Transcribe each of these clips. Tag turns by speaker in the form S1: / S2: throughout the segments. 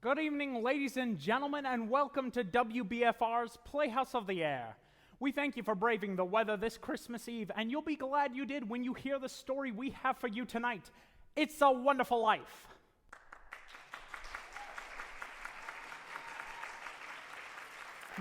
S1: Good evening, ladies and gentlemen, and welcome to WBFR's Playhouse of the Air. We thank you for braving the weather this Christmas Eve, and you'll be glad you did when you hear the story we have for you tonight. It's a Wonderful Life.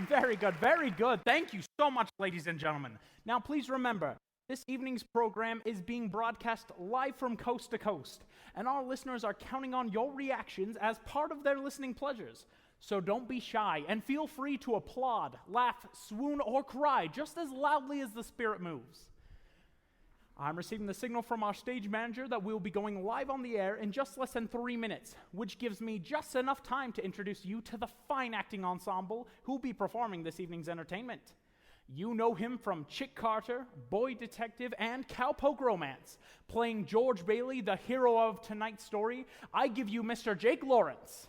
S1: Very good, very good. Thank you so much, ladies and gentlemen. Now, please remember, this evening's program is being broadcast live from coast to coast, and our listeners are counting on your reactions as part of their listening pleasures. So don't be shy, and feel free to applaud, laugh, swoon, or cry just as loudly as the spirit moves. I'm receiving the signal from our stage manager that we'll be going live on the air in just less than 3 minutes, which gives me just enough time to introduce you to the fine acting ensemble who'll be performing this evening's entertainment. You know him from Chick Carter, Boy Detective, and Cowpoke Romance. Playing George Bailey, the hero of tonight's story, I give you Mr. Jake Lawrence.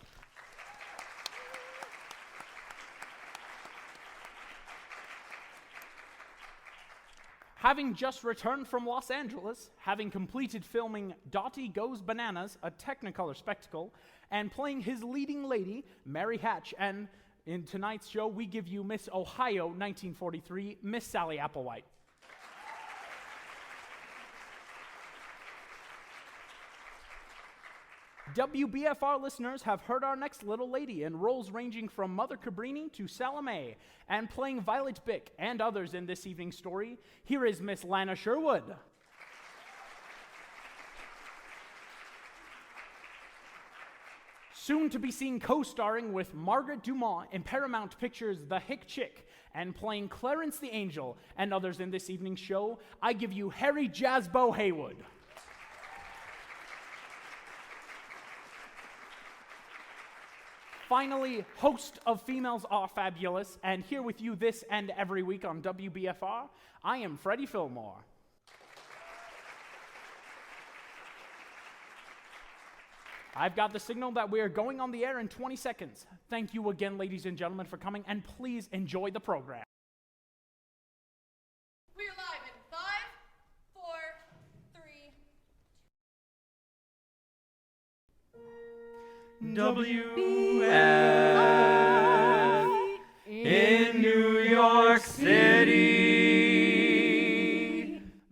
S1: Having just returned from Los Angeles, having completed filming Dottie Goes Bananas, a Technicolor spectacle, and playing his leading lady, Mary Hatch, and in tonight's show, we give you Miss Ohio 1943, Miss Sally Applewhite. WBFR listeners have heard our next little lady in roles ranging from Mother Cabrini to Salome, and playing Violet Bick and others in this evening's story, here is Miss Lana Sherwood. Soon to be seen co-starring with Margaret Dumont in Paramount Pictures' The Hick Chick, and playing Clarence the Angel and others in this evening's show, I give you Harry Jazzbo Haywood. Finally, host of Females Are Fabulous, and here with you this and every week on WBFR, I am Freddie Fillmore. I've got the signal that we are going on the air in 20 seconds. Thank you again, ladies and gentlemen, for coming, and please enjoy the program.
S2: We're live in 5, 4, 3.
S3: WF in New York City.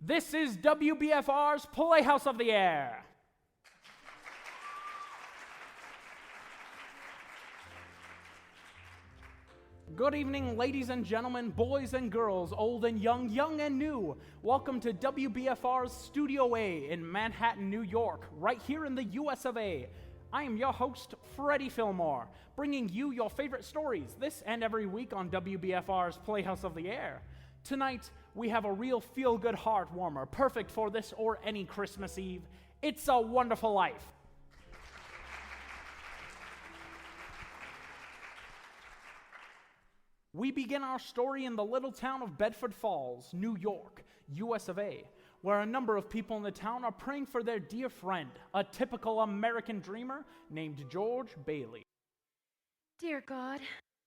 S1: This is WBFR's Playhouse of the Air. Good evening, ladies and gentlemen, boys and girls, old and young, young and new. Welcome to WBFR's Studio A in Manhattan, New York, right here in the US of A. I am your host, Freddie Fillmore, bringing you your favorite stories this and every week on WBFR's Playhouse of the Air. Tonight, we have a real feel-good heart-warmer, perfect for this or any Christmas Eve. It's a Wonderful Life. We begin our story in the little town of Bedford Falls, New York, US of A, where a number of people in the town are praying for their dear friend, a typical American dreamer named George Bailey.
S4: Dear God,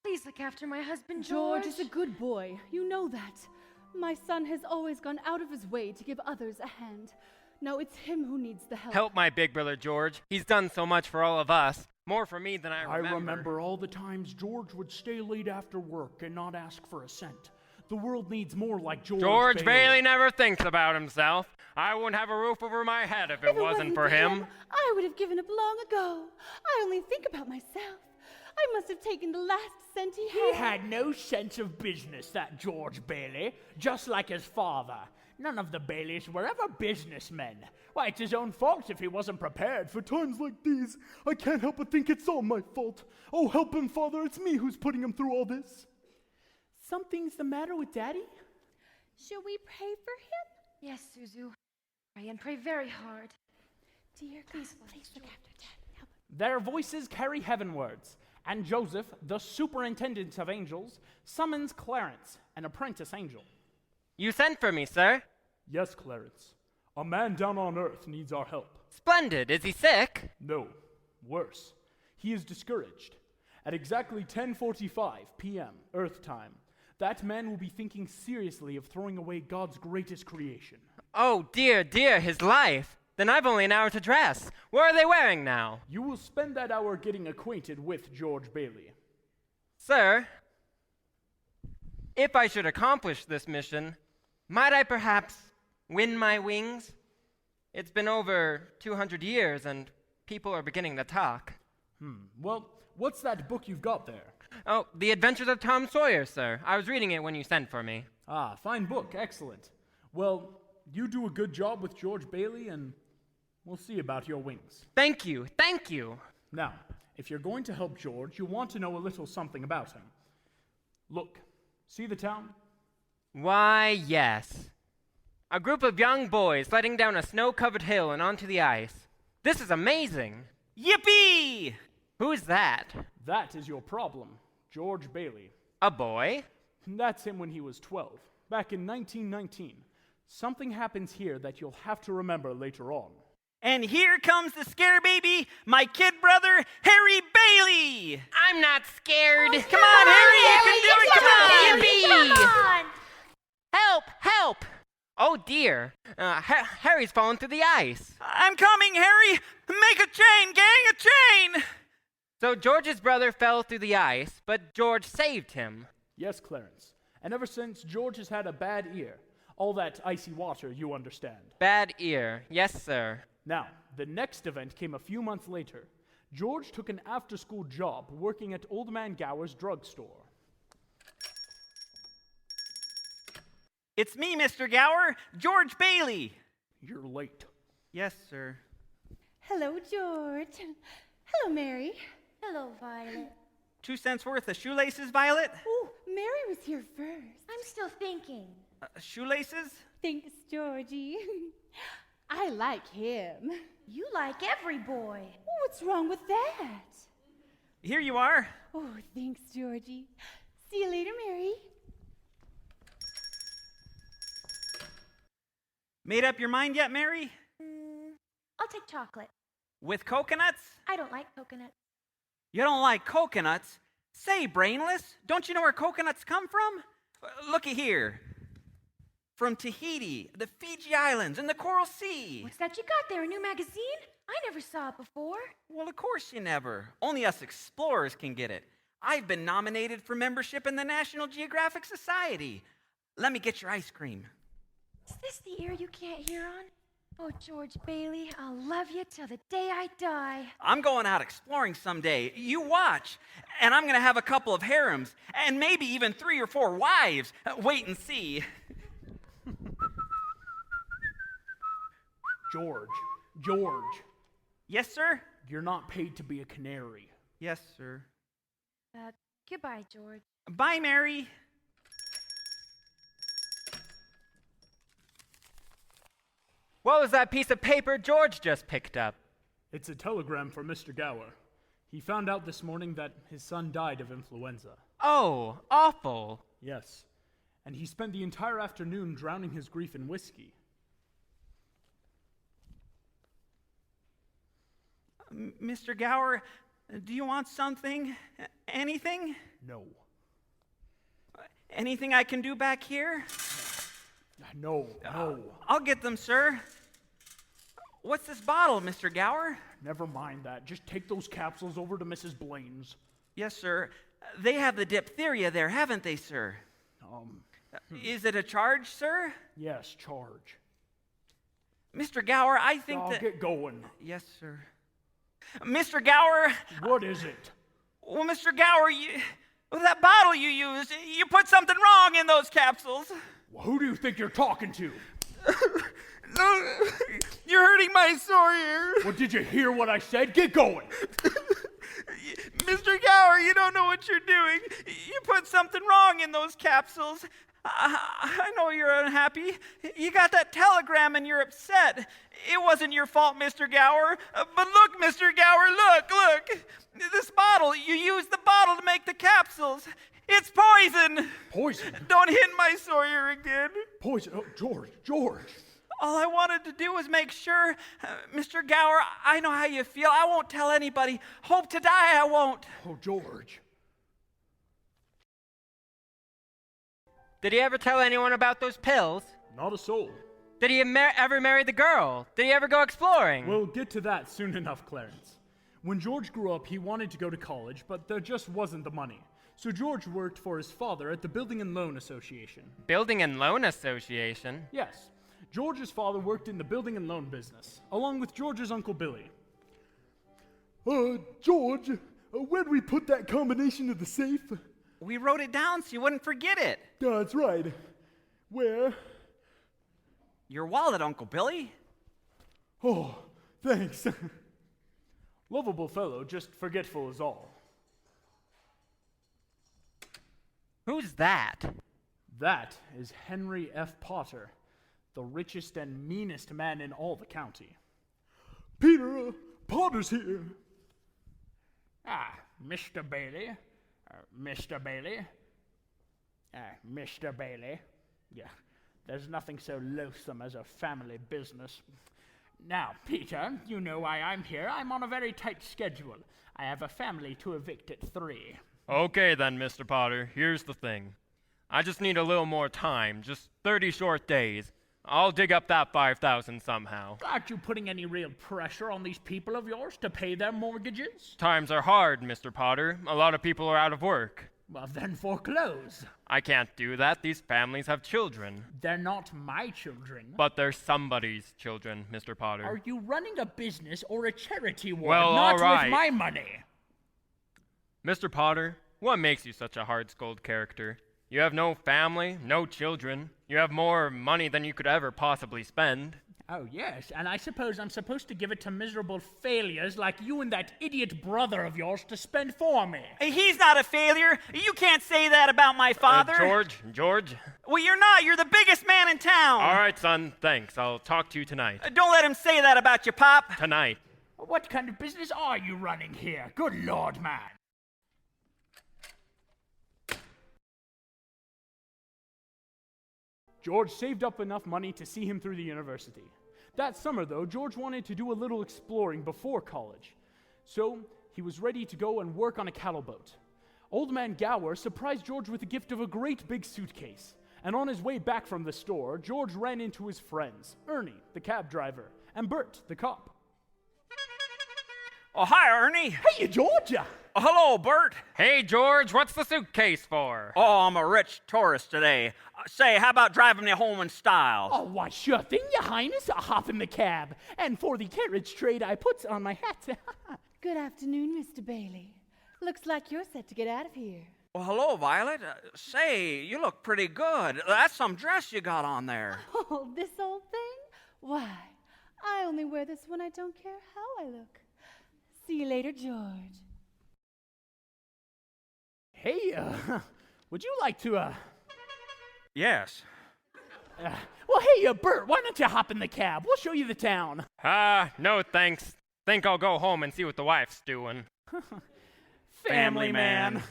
S4: please look after my husband, George.
S5: George is a good boy. You know that. My son has always gone out of his way to give others a hand. Now it's him who needs the help.
S3: Help my big brother George. He's done so much for all of us. More for me than I remember.
S1: I remember all the times George would stay late after work and not ask for a cent. The world needs more like George Bailey.
S3: George Bailey never thinks about himself. I wouldn't have a roof over my head if it wasn't for him.
S5: I would have given up long ago. I only think about myself. I must have taken the last cent he had.
S1: He had no sense of business, that George Bailey, just like his father. None of the Baileys were ever businessmen. Why, it's his own fault if he wasn't prepared for times like these. I can't help but think it's all my fault. Oh, help him, Father. It's me who's putting him through all this. Something's the matter with Daddy?
S5: Shall we pray for him?
S4: Yes, Suzu. Pray and pray very hard.
S5: Dear God, please look after Dad. Help him.
S1: Their voices carry heavenwards, and Joseph, the superintendent of angels, summons Clarence, an apprentice angel.
S3: You sent for me, sir?
S1: Yes, Clarence. A man down on Earth needs our help.
S3: Splendid. Is he sick?
S1: No, worse. He is discouraged. At exactly 10:45 p.m. Earth time, that man will be thinking seriously of throwing away God's greatest creation.
S3: Oh, dear, dear, his life. Then I've only an hour to dress. What are they wearing now?
S1: You will spend that hour getting acquainted with George Bailey.
S3: Sir, if I should accomplish this mission, might I perhaps win my wings? It's been over 200 years and people are beginning to talk.
S1: Well, what's that book you've got there?
S3: Oh, The Adventures of Tom Sawyer, sir. I was reading it when you sent for me.
S1: Ah, fine book. Excellent. Well, you do a good job with George Bailey, and we'll see about your wings.
S3: Thank you, thank you.
S1: Now, if you're going to help George, you want to know a little something about him. Look, see the town?
S3: Why, yes. A group of young boys sledding down a snow-covered hill and onto the ice. This is amazing.
S6: Yippee!
S3: Who's that?
S1: That is your problem, George Bailey.
S3: A boy?
S1: That's him when he was 12, back in 1919. Something happens here that you'll have to remember later on.
S6: And here comes the scare baby, my kid brother, Harry Bailey!
S3: I'm not scared.
S6: Come on, Harry, you can do it! Come on!
S3: Yippee!
S4: Come on!
S3: Help! Help! Oh dear. Harry's fallen through the ice.
S6: I'm coming, Harry! Make a chain, gang, a chain!
S3: So George's brother fell through the ice, but George saved him.
S1: Yes, Clarence. And ever since, George has had a bad ear. All that icy water, you understand.
S3: Bad ear. Yes, sir.
S1: Now, the next event came a few months later. George took an after-school job working at Old Man Gower's drugstore.
S6: It's me, Mr. Gower, George Bailey.
S1: You're late.
S6: Yes, sir.
S5: Hello, George. Hello, Mary.
S4: Hello, Violet.
S6: 2 cents worth of shoelaces, Violet?
S5: Oh, Mary was here first.
S4: I'm still thinking.
S6: Shoelaces?
S5: Thanks, Georgie. I like him.
S4: You like every boy.
S5: What's wrong with that?
S6: Here you are.
S5: Oh, thanks, Georgie. See you later, Mary.
S6: Made up your mind yet, Mary?
S4: I'll take chocolate.
S6: With coconuts?
S4: I don't like coconuts.
S6: You don't like coconuts? Say, brainless, don't you know where coconuts come from? Looky here. From Tahiti, the Fiji Islands, and the Coral Sea.
S4: What's that you got there, a new magazine? I never saw it before.
S6: Well, of course you never. Only us explorers can get it. I've been nominated for membership in the National Geographic Society. Let me get your ice cream.
S4: Is this the ear you can't hear on? Oh, George Bailey, I'll love you till the day I die.
S6: I'm going out exploring someday. You watch. And I'm going to have a couple of harems, and maybe even 3 or 4 wives. Wait and see.
S1: George.
S6: Yes, sir?
S1: You're not paid to be a canary.
S6: Yes, sir.
S4: Goodbye, George.
S6: Bye, Mary.
S3: What was that piece of paper George just picked up?
S1: It's a telegram from Mr. Gower. He found out this morning that his son died of influenza.
S3: Oh, awful.
S1: Yes. And he spent the entire afternoon drowning his grief in whiskey.
S6: Mr. Gower, do you want something? Anything?
S1: No.
S6: Anything I can do back here?
S1: No.
S6: I'll get them, sir. What's this bottle, Mr. Gower?
S1: Never mind that. Just take those capsules over to Mrs. Blaine's.
S6: Yes, sir. They have the diphtheria there, haven't they, sir? Is it a charge, sir?
S1: Yes, charge.
S6: Mr. Gower, I think
S1: I'll
S6: that...
S1: get going.
S6: Yes, sir. Mr. Gower...
S1: What is it?
S6: Well, Mr. Gower, that bottle you used, you put something wrong in those capsules.
S1: Well, who do you think you're talking to?
S6: You're hurting my sore ear.
S1: Well, did you hear what I said? Get going.
S6: Mr. Gower, you don't know what you're doing. You put something wrong in those capsules. I know you're unhappy. You got that telegram and you're upset. It wasn't your fault, Mr. Gower. But look, Mr. Gower, look. This bottle, you used the bottle to make the capsules. It's poison.
S1: Poison?
S6: Don't hit my sore ear again.
S1: Poison? Oh, George.
S6: All I wanted to do was make sure, Mr. Gower, I know how you feel. I won't tell anybody. Hope to die I won't.
S1: Oh, George.
S3: Did he ever tell anyone about those pills?
S1: Not a soul.
S3: Did he ever marry the girl? Did he ever go exploring?
S1: We'll get to that soon enough, Clarence. When George grew up, he wanted to go to college, but there just wasn't the money. So George worked for his father at the Building and Loan Association.
S3: Building and Loan Association?
S1: Yes, George's father worked in the building and loan business, along with George's Uncle Billy. George, where'd we put that combination of the safe?
S6: We wrote it down so you wouldn't forget it.
S1: That's right. Where?
S6: Your wallet, Uncle Billy.
S1: Oh, thanks. Lovable fellow, just forgetful is all.
S3: Who's that?
S1: That is Henry F. Potter, the richest and meanest man in all the county. Peter, Potter's here. Ah, Mr. Bailey. Mr. Bailey. Mr. Bailey. Yeah, there's nothing so loathsome as a family business. Now, Peter, you know why I'm here. I'm on a very tight schedule. I have a family to evict at 3.
S3: Okay then, Mr. Potter, here's the thing. I just need a little more time, just 30 short days. I'll dig up that 5,000 somehow.
S1: Aren't you putting any real pressure on these people of yours to pay their mortgages?
S3: Times are hard, Mr. Potter. A lot of people are out of work.
S1: Well, then foreclose.
S3: I can't do that. These families have children.
S1: They're not my children.
S3: But they're somebody's children, Mr. Potter.
S1: Are you running a business or a charity war?
S3: Well,
S1: not
S3: all right.
S1: with my money.
S3: Mr. Potter, what makes you such a hard-skulled character? You have no family, no children. You have more money than you could ever possibly spend.
S1: Oh, yes, and I suppose I'm supposed to give it to miserable failures like you and that idiot brother of yours to spend for me.
S6: He's not a failure. You can't say that about my father.
S3: George?
S6: Well, you're not. You're the biggest man in town.
S3: All right, son, thanks. I'll talk to you tonight.
S6: Don't let him say that about you, Pop.
S3: Tonight.
S1: What kind of business are you running here? Good Lord, man. George saved up enough money to see him through the university. That summer, though, George wanted to do a little exploring before college. So he was ready to go and work on a cattle boat. Old Man Gower surprised George with the gift of a great big suitcase. And on his way back from the store, George ran into his friends, Ernie, the cab driver, and Bert, the cop.
S6: Oh, hi, Ernie.
S1: Hey, Georgia!
S6: Oh, hello, Bert.
S3: Hey, George, what's the suitcase for?
S6: Oh, I'm a rich tourist today. Say, how about driving me home in style?
S1: Oh, why, sure thing, your highness. I'll hop in the cab. And for the carriage trade, I put on my hat.
S5: Good afternoon, Mr. Bailey. Looks like you're set to get out of here.
S6: Well, hello, Violet. Say, you look pretty good. That's some dress you got on there.
S5: Oh, this old thing? Why, I only wear this when I don't care how I look. See you later, George.
S1: Hey, would you like to,
S6: Yes.
S1: well, hey, Bert, why don't you hop in the cab? We'll show you the town.
S3: No thanks. Think I'll go home and see what the wife's doing.
S1: Family man.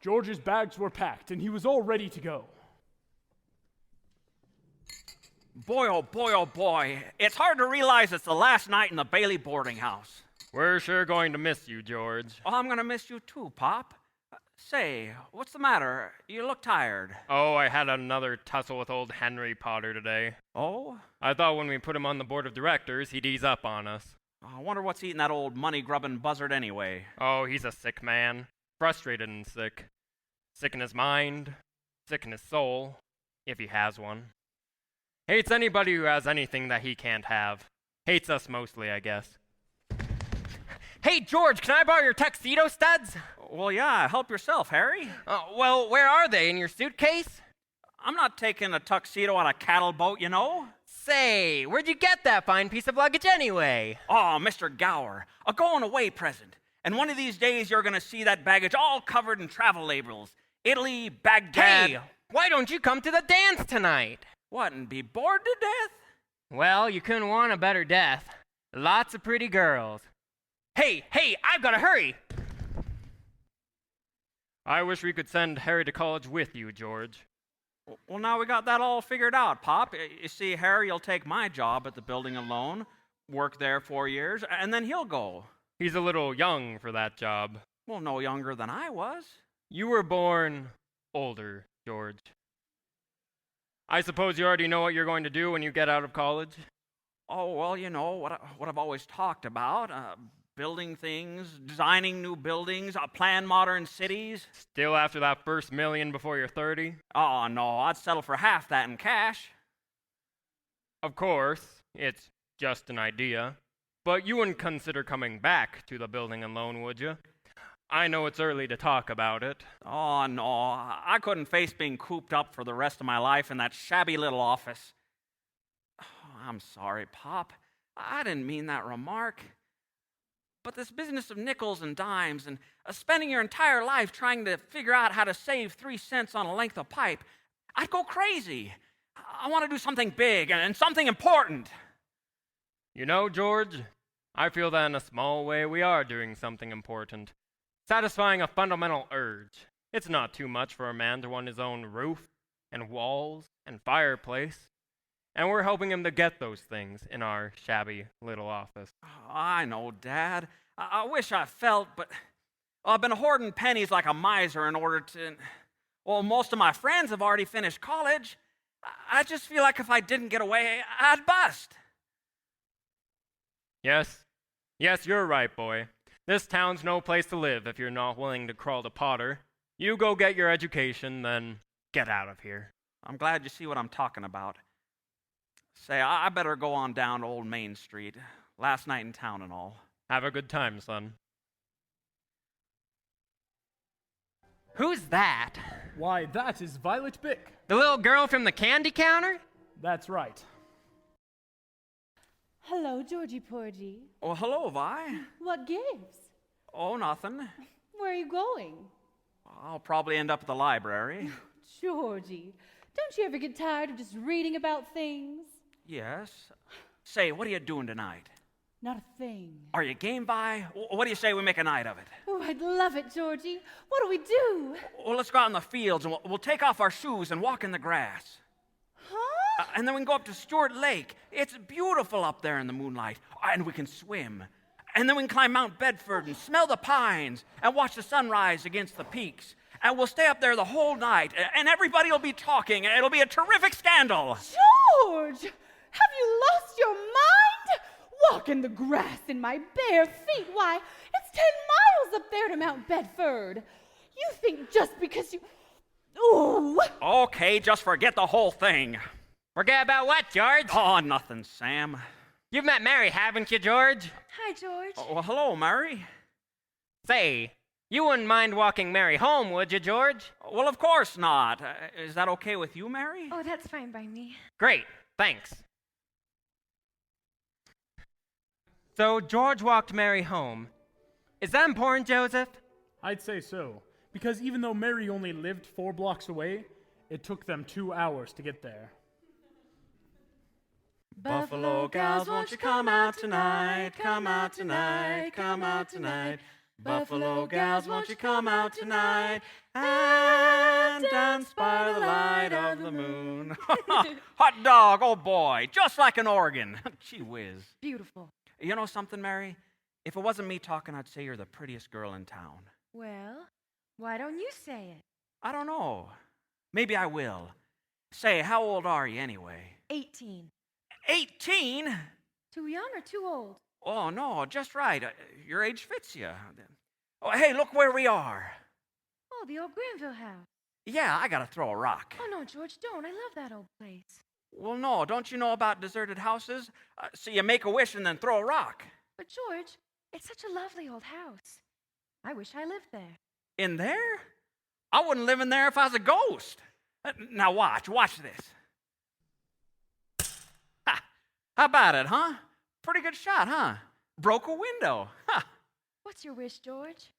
S1: George's bags were packed, and he was all ready to go.
S6: Boy, oh boy, oh boy. It's hard to realize it's the last night in the Bailey boarding house.
S3: We're sure going to miss you, George.
S6: Oh, I'm going to miss you too, Pop. Say, what's the matter? You look tired.
S3: Oh, I had another tussle with old Henry Potter today.
S6: Oh?
S3: I thought when we put him on the board of directors, he'd ease up on us.
S6: I wonder what's eating that old money-grubbing buzzard anyway.
S3: Oh, he's a sick man. Frustrated and sick. Sick in his mind. Sick in his soul. If he has one. Hates anybody who has anything that he can't have. Hates us mostly, I guess. Hey, George, can I borrow your tuxedo studs?
S6: Well, yeah, help yourself, Harry.
S3: Well, where are they? In your suitcase?
S6: I'm not taking a tuxedo on a cattle boat, you know.
S3: Say, where'd you get that fine piece of luggage anyway?
S6: Oh, Mr. Gower, a going-away present. And one of these days you're going to see that baggage all covered in travel labels. Italy, Baghdad.
S3: Hey, why don't you come to the dance tonight?
S6: What, and be bored to death?
S3: Well, you couldn't want a better death. Lots of pretty girls. Hey, I've got to hurry! I wish we could send Harry to college with you, George.
S6: Well, now we got that all figured out, Pop. You see, Harry will take my job at the building and loan, work there 4 years, and then he'll go.
S3: He's a little young for that job.
S6: Well, no younger than I was.
S3: You were born older, George. I suppose you already know what you're going to do when you get out of college?
S6: Oh, well, you know, what I've always talked about. Building things, designing new buildings, plan modern cities.
S3: Still after that first million before you're 30?
S6: Oh, no, I'd settle for half that in cash.
S3: Of course, it's just an idea. But you wouldn't consider coming back to the building and loan, would you? I know it's early to talk about it.
S6: Oh, no, I couldn't face being cooped up for the rest of my life in that shabby little office. Oh, I'm sorry, Pop. I didn't mean that remark. But this business of nickels and dimes and spending your entire life trying to figure out how to save 3 cents on a length of pipe, I'd go crazy. I want to do something big and something important.
S3: You know, George, I feel that in a small way we are doing something important. Satisfying a fundamental urge. It's not too much for a man to want his own roof and walls and fireplace. And we're helping him to get those things in our shabby little office.
S6: Oh, I know, Dad. I wish I felt, but I've been hoarding pennies like a miser in order to... Well, most of my friends have already finished college. I just feel like if I didn't get away, I'd bust.
S3: Yes, you're right, boy. This town's no place to live if you're not willing to crawl to Potter. You go get your education, then get out of here.
S6: I'm glad you see what I'm talking about. Say, I better go on down to Old Main Street. Last night in town and all.
S3: Have a good time, son. Who's that?
S1: Why, that is Violet Bick.
S3: The little girl from the candy counter?
S1: That's right.
S5: Hello, Georgie Porgy.
S6: Oh, hello, Vi.
S5: What gives?
S6: Oh, nothing.
S5: Where are you going?
S6: I'll probably end up at the library.
S5: Georgie, don't you ever get tired of just reading about things?
S6: Yes. Say, what are you doing tonight?
S5: Not a thing.
S6: Are you game, Vi? What do you say we make a night of it?
S5: Oh, I'd love it, Georgie. What do we do?
S6: Well, let's go out in the fields and we'll take off our shoes and walk in the grass.
S5: Huh?
S6: And then we can go up to Stewart Lake. It's beautiful up there in the moonlight. And we can swim. And then we can climb Mount Bedford and smell the pines and watch the sunrise against the peaks. And we'll stay up there the whole night. And everybody will be talking. It'll be a terrific scandal.
S5: George! Have you lost your mind? Walk in the grass in my bare feet. Why, it's 10 miles up there to Mount Bedford. You think just because you... Ooh!
S6: Okay, just forget the whole thing.
S3: Forget about what, George?
S6: Oh, nothing, Sam.
S3: You've met Mary, haven't you, George?
S4: Hi, George.
S6: Oh, well, hello, Mary.
S3: Say, you wouldn't mind walking Mary home, would you, George?
S6: Well, of course not. Is that okay with you, Mary?
S4: Oh, that's fine by me.
S3: Great, thanks. So George walked Mary home. Is that important, Joseph?
S1: I'd say so, because even though Mary only lived 4 blocks away, it took them 2 hours to get there.
S6: Buffalo gals, won't you come out tonight? Come out tonight, come out tonight. Buffalo gals, won't you come out tonight and dance by the light of the moon? Hot dog, oh boy, just like an organ. Gee whiz.
S4: Beautiful.
S6: You know something, Mary? If it wasn't me talking, I'd say you're the prettiest girl in town.
S4: Well, why don't you say it?
S6: I don't know. Maybe I will. Say, how old are you anyway?
S4: 18.
S6: 18?
S4: Too young or too old?
S6: Oh, no, just right. Your age fits you. Oh, hey, look where we are.
S4: Oh, the old Granville House.
S6: Yeah, I gotta throw a rock.
S4: Oh, no, George, don't. I love that old place.
S6: Well, no, don't you know about deserted houses? So you make a wish and then throw a rock.
S4: But, George, it's such a lovely old house. I wish I lived there.
S6: In there? I wouldn't live in there if I was a ghost. Now watch this. Ha! How about it, huh? Pretty good shot, huh? Broke a window. Ha!
S4: What's your wish, George?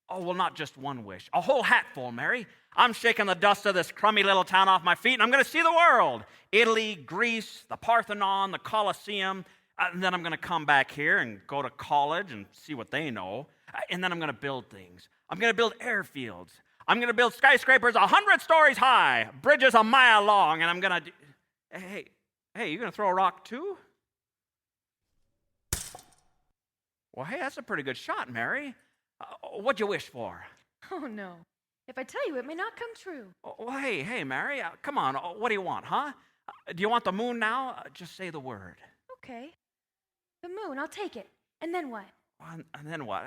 S6: Oh, well, not just one wish. A whole hatful, Mary. I'm shaking the dust of this crummy little town off my feet, and I'm going to see the world. Italy, Greece, the Parthenon, the Colosseum. And then I'm going to come back here and go to college and see what they know. And then I'm going to build things. I'm going to build airfields. I'm going to build skyscrapers 100 stories high, bridges a mile long, and I'm going to... Hey, you going to throw a rock too? Well, hey, that's a pretty good shot, Mary. What'd you wish for?
S4: Oh, no. If I tell you, it may not come true.
S6: Well, hey, Mary, come on. What do you want, huh? Do you want the moon now? Just say the word.
S4: Okay. The moon, I'll take it. And then what?
S6: And then what?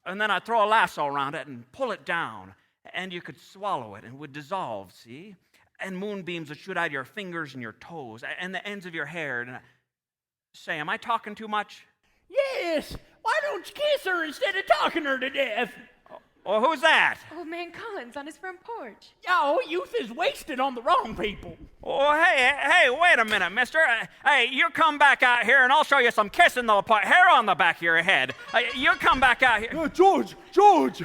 S6: And then I'd throw a lasso around it and pull it down. And you could swallow it and it would dissolve, see? And moonbeams would shoot out of your fingers and your toes and the ends of your hair. And say, am I talking too much?
S1: Yes! Why don't you kiss her instead of talking her to death?
S6: Well, who's that?
S4: Old man Collins on his front porch.
S1: Oh, youth is wasted on the wrong people.
S6: Oh, hey, wait a minute, mister. Hey, you come back out here and I'll show you some kissing that'll put hair on the back of your head. You come back out here.
S7: George!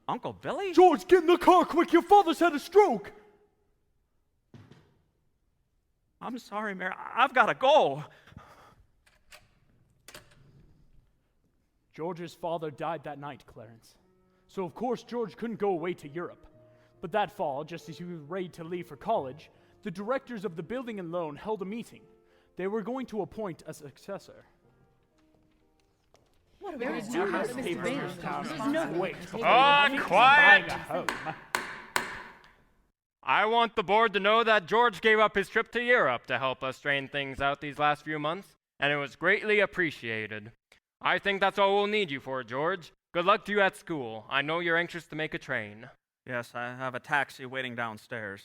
S6: Uncle Billy?
S7: George, get in the car quick. Your father's had a stroke.
S6: I'm sorry, Mary. I've got to go.
S1: George's father died that night, Clarence. So of course George couldn't go away to Europe. But that fall, just as he was ready to leave for college, the directors of the building and loan held a meeting. They were going to appoint a successor.
S5: What are we going to do about Mr. Bailey?
S1: Wait.
S3: Quiet! I want the board to know that George gave up his trip to Europe to help us strain things out these last few months, and it was greatly appreciated. I think that's all we'll need you for, George. Good luck to you at school. I know you're anxious to make a train.
S6: Yes, I have a taxi waiting downstairs.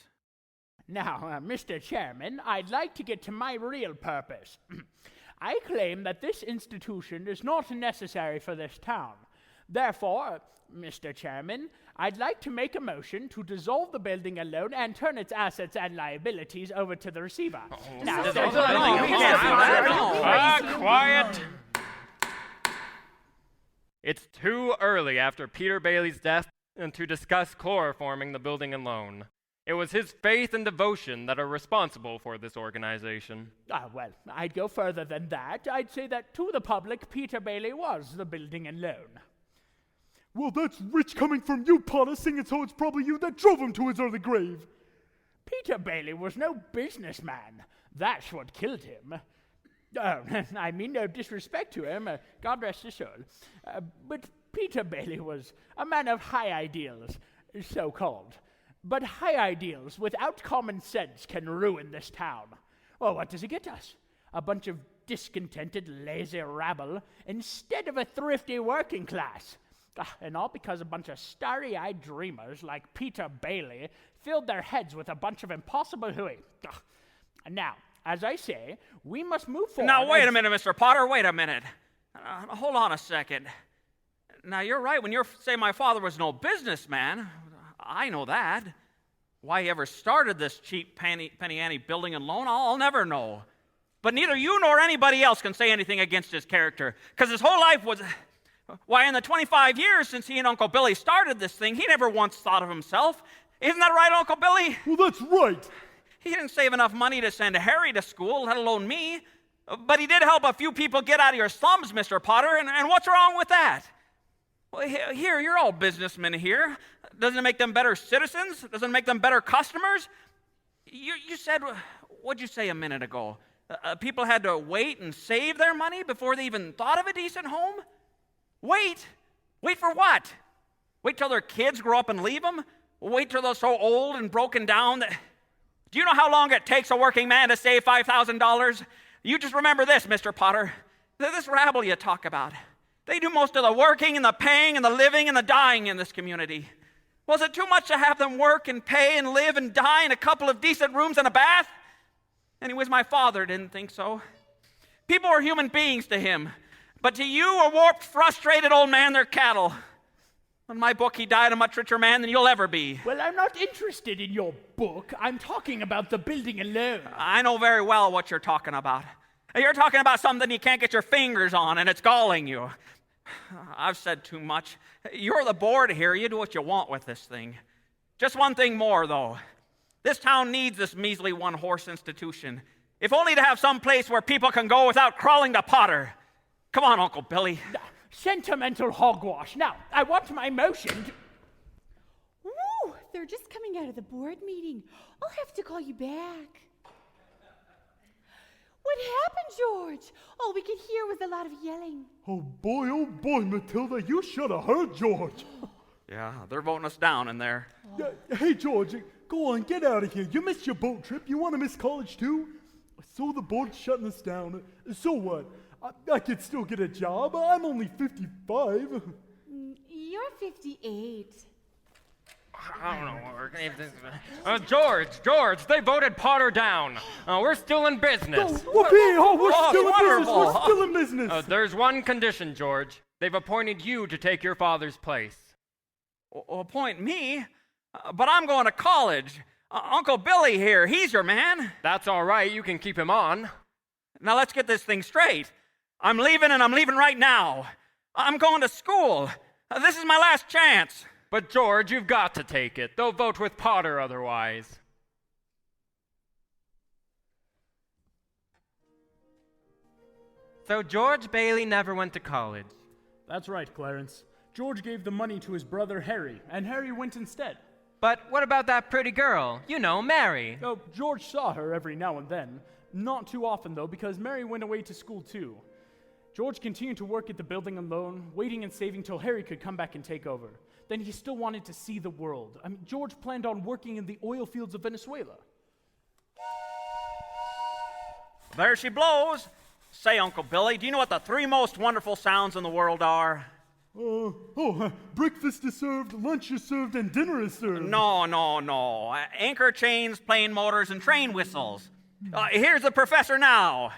S1: Now, Mr. Chairman, I'd like to get to my real purpose. I claim that this institution is not necessary for this town. Therefore, Mr. Chairman, I'd like to make a motion to dissolve the building and loan and turn its assets and liabilities over to the receiver.
S3: Quiet! It's too early after Peter Bailey's death to discuss chloroforming the building and loan. It was his faith and devotion that are responsible for this organization.
S1: Well, I'd go further than that. I'd say that to the public, Peter Bailey was the building and loan.
S7: Well, that's rich coming from you, Potter, seeing as though it's probably you that drove him to his early grave.
S1: Peter Bailey was no businessman. That's what killed him. I mean no disrespect to him, God rest his soul. But Peter Bailey was a man of high ideals, so-called. But high ideals without common sense can ruin this town. Well, what does it get us? A bunch of discontented, lazy rabble instead of a thrifty working class. And all because a bunch of starry-eyed dreamers like Peter Bailey filled their heads with a bunch of impossible hooey. Now, as I say, we must move forward.
S6: Now, wait a minute, Mr. Potter, wait a minute. Hold on a second. Now, you're right when you say my father was no businessman. I know that. Why he ever started this cheap penny ante building and loan, I'll never know. But neither you nor anybody else can say anything against his character, because his whole life was... Why, in the 25 years since he and Uncle Billy started this thing, he never once thought of himself. Isn't that right, Uncle Billy?
S7: Well, that's right.
S6: He didn't save enough money to send Harry to school, let alone me. But he did help a few people get out of your slums, Mr. Potter, and what's wrong with that? Well, here, you're all businessmen here. Doesn't it make them better citizens? Doesn't it make them better customers? You said, what'd you say a minute ago? People had to wait and save their money before they even thought of a decent home? Wait? Wait for what? Wait till their kids grow up and leave them? Wait till they're so old and broken down that... Do you know how long it takes a working man to save $5,000? You just remember this, Mr. Potter. This rabble you talk about. They do most of the working and the paying and the living and the dying in this community. Was it too much to have them work and pay and live and die in a couple of decent rooms and a bath? Anyways, my father didn't think so. People were human beings to him. But to you, a warped, frustrated old man, they're cattle. In my book, he died a much richer man than you'll ever be.
S1: Well, I'm not interested in your book. I'm talking about the building alone.
S6: I know very well what you're talking about. You're talking about something you can't get your fingers on, and it's galling you. I've said too much. You're the board here. You do what you want with this thing. Just one thing more, though. This town needs this measly one-horse institution, if only to have some place where people can go without crawling to Potter. Come on, Uncle Billy.
S1: Sentimental hogwash. Now, I want my motion to...
S5: Ooh, they're just coming out of the board meeting. I'll have to call you back. What happened, George? All we could hear was a lot of yelling.
S7: Oh, boy, Matilda, you should have heard George.
S6: Yeah, they're voting us down in there.
S7: Hey, George, go on, get out of here. You missed your boat trip. You want to miss college, too? So the boat's shutting us down. So what? I could still get a job. I'm only 55.
S5: You're 58.
S3: I don't know what we're going to George, they voted Potter down. We're still in business.
S7: Whoopee! Oh, we're still in business.
S6: wonderful.
S7: We're still in business.
S3: There's one condition, George. They've appointed you to take your father's place.
S6: Appoint me? But I'm going to college. Uncle Billy here, he's your man.
S3: That's all right. You can keep him on.
S6: Now let's get this thing straight. I'm leaving, and I'm leaving right now. I'm going to school. This is my last chance.
S3: But, George, you've got to take it. They'll vote with Potter otherwise. So George Bailey never went to college.
S1: That's right, Clarence. George gave the money to his brother Harry, and Harry went instead.
S3: But what about that pretty girl? You know, Mary.
S1: Oh, George saw her every now and then. Not too often, though, because Mary went away to school, too. George continued to work at the building alone, waiting and saving till Harry could come back and take over. Then he still wanted to see the world. George planned on working in the oil fields of Venezuela.
S6: There she blows. Say, Uncle Billy, do you know what the three most wonderful sounds in the world are?
S7: Breakfast is served, lunch is served, and dinner is served.
S6: No. Anchor chains, plane motors, and train whistles. Here's the professor now.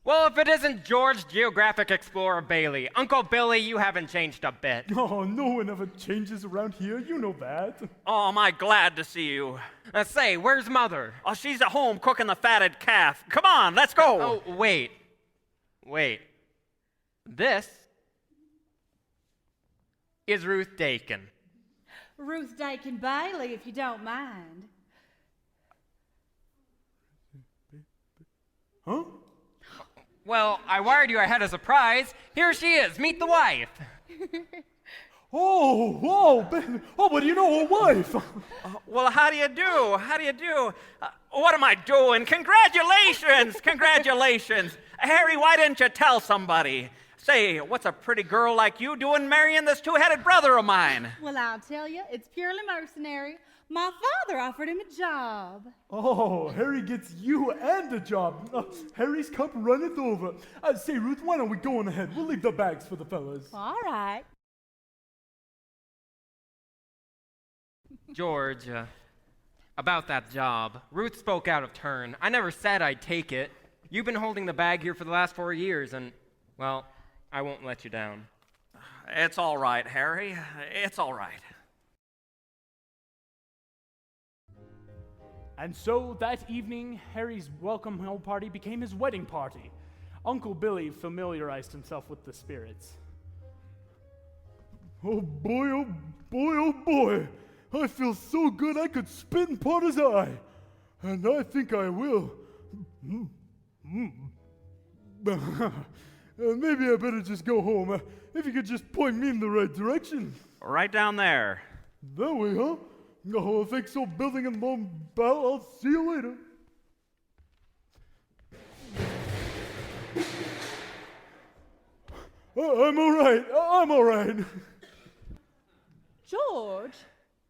S3: Well, if it isn't George Geographic Explorer Bailey, Uncle Billy, you haven't changed a bit.
S7: Oh, no one ever changes around here. You know that.
S6: Oh, am I glad to see you.
S3: Say, where's Mother?
S6: Oh, she's at home cooking the fatted calf. Come on, let's go.
S3: Oh, wait. This is Ruth Dakin.
S5: Ruth Dakin Bailey, if you don't mind.
S7: Huh?
S3: Well, I wired you ahead as a surprise. Here she is. Meet the wife.
S7: But you know her wife.
S6: Well, how do you do? What am I doing? Congratulations. Harry, why didn't you tell somebody? Say, what's a pretty girl like you doing marrying this two-headed brother of mine?
S5: Well, I'll tell you, it's purely mercenary. My father offered him a job.
S7: Oh, Harry gets you and a job. Harry's cup runneth over. Say, Ruth, why don't we go on ahead? We'll leave the bags for the fellas.
S5: All right.
S3: George, about that job. Ruth spoke out of turn. I never said I'd take it. You've been holding the bag here for the last 4 years, and, well, I won't let you down.
S6: It's all right, Harry. It's all right.
S1: And so that evening, Harry's welcome home party became his wedding party. Uncle Billy familiarized himself with the spirits.
S7: Oh boy. I feel so good I could spit in Potter's eye. And I think I will. Maybe I better just go home. If you could just point me in the right direction.
S6: Right down there.
S7: That way, huh? Oh, thanks so, building and loan bell. I'll see you later. I'm all right.
S5: George?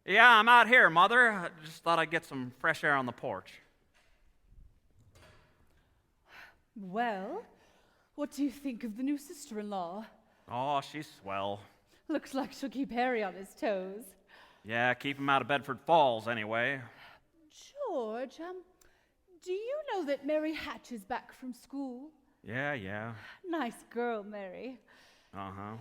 S6: Yeah, I'm out here, Mother. I just thought I'd get some fresh air on the porch.
S5: Well, what do you think of the new sister-in-law?
S6: Oh, she's swell.
S5: Looks like she'll keep Harry on his toes.
S6: Yeah, keep him out of Bedford Falls, anyway.
S5: George, do you know that Mary Hatch is back from school?
S6: Yeah.
S5: Nice girl, Mary.
S6: Uh-huh.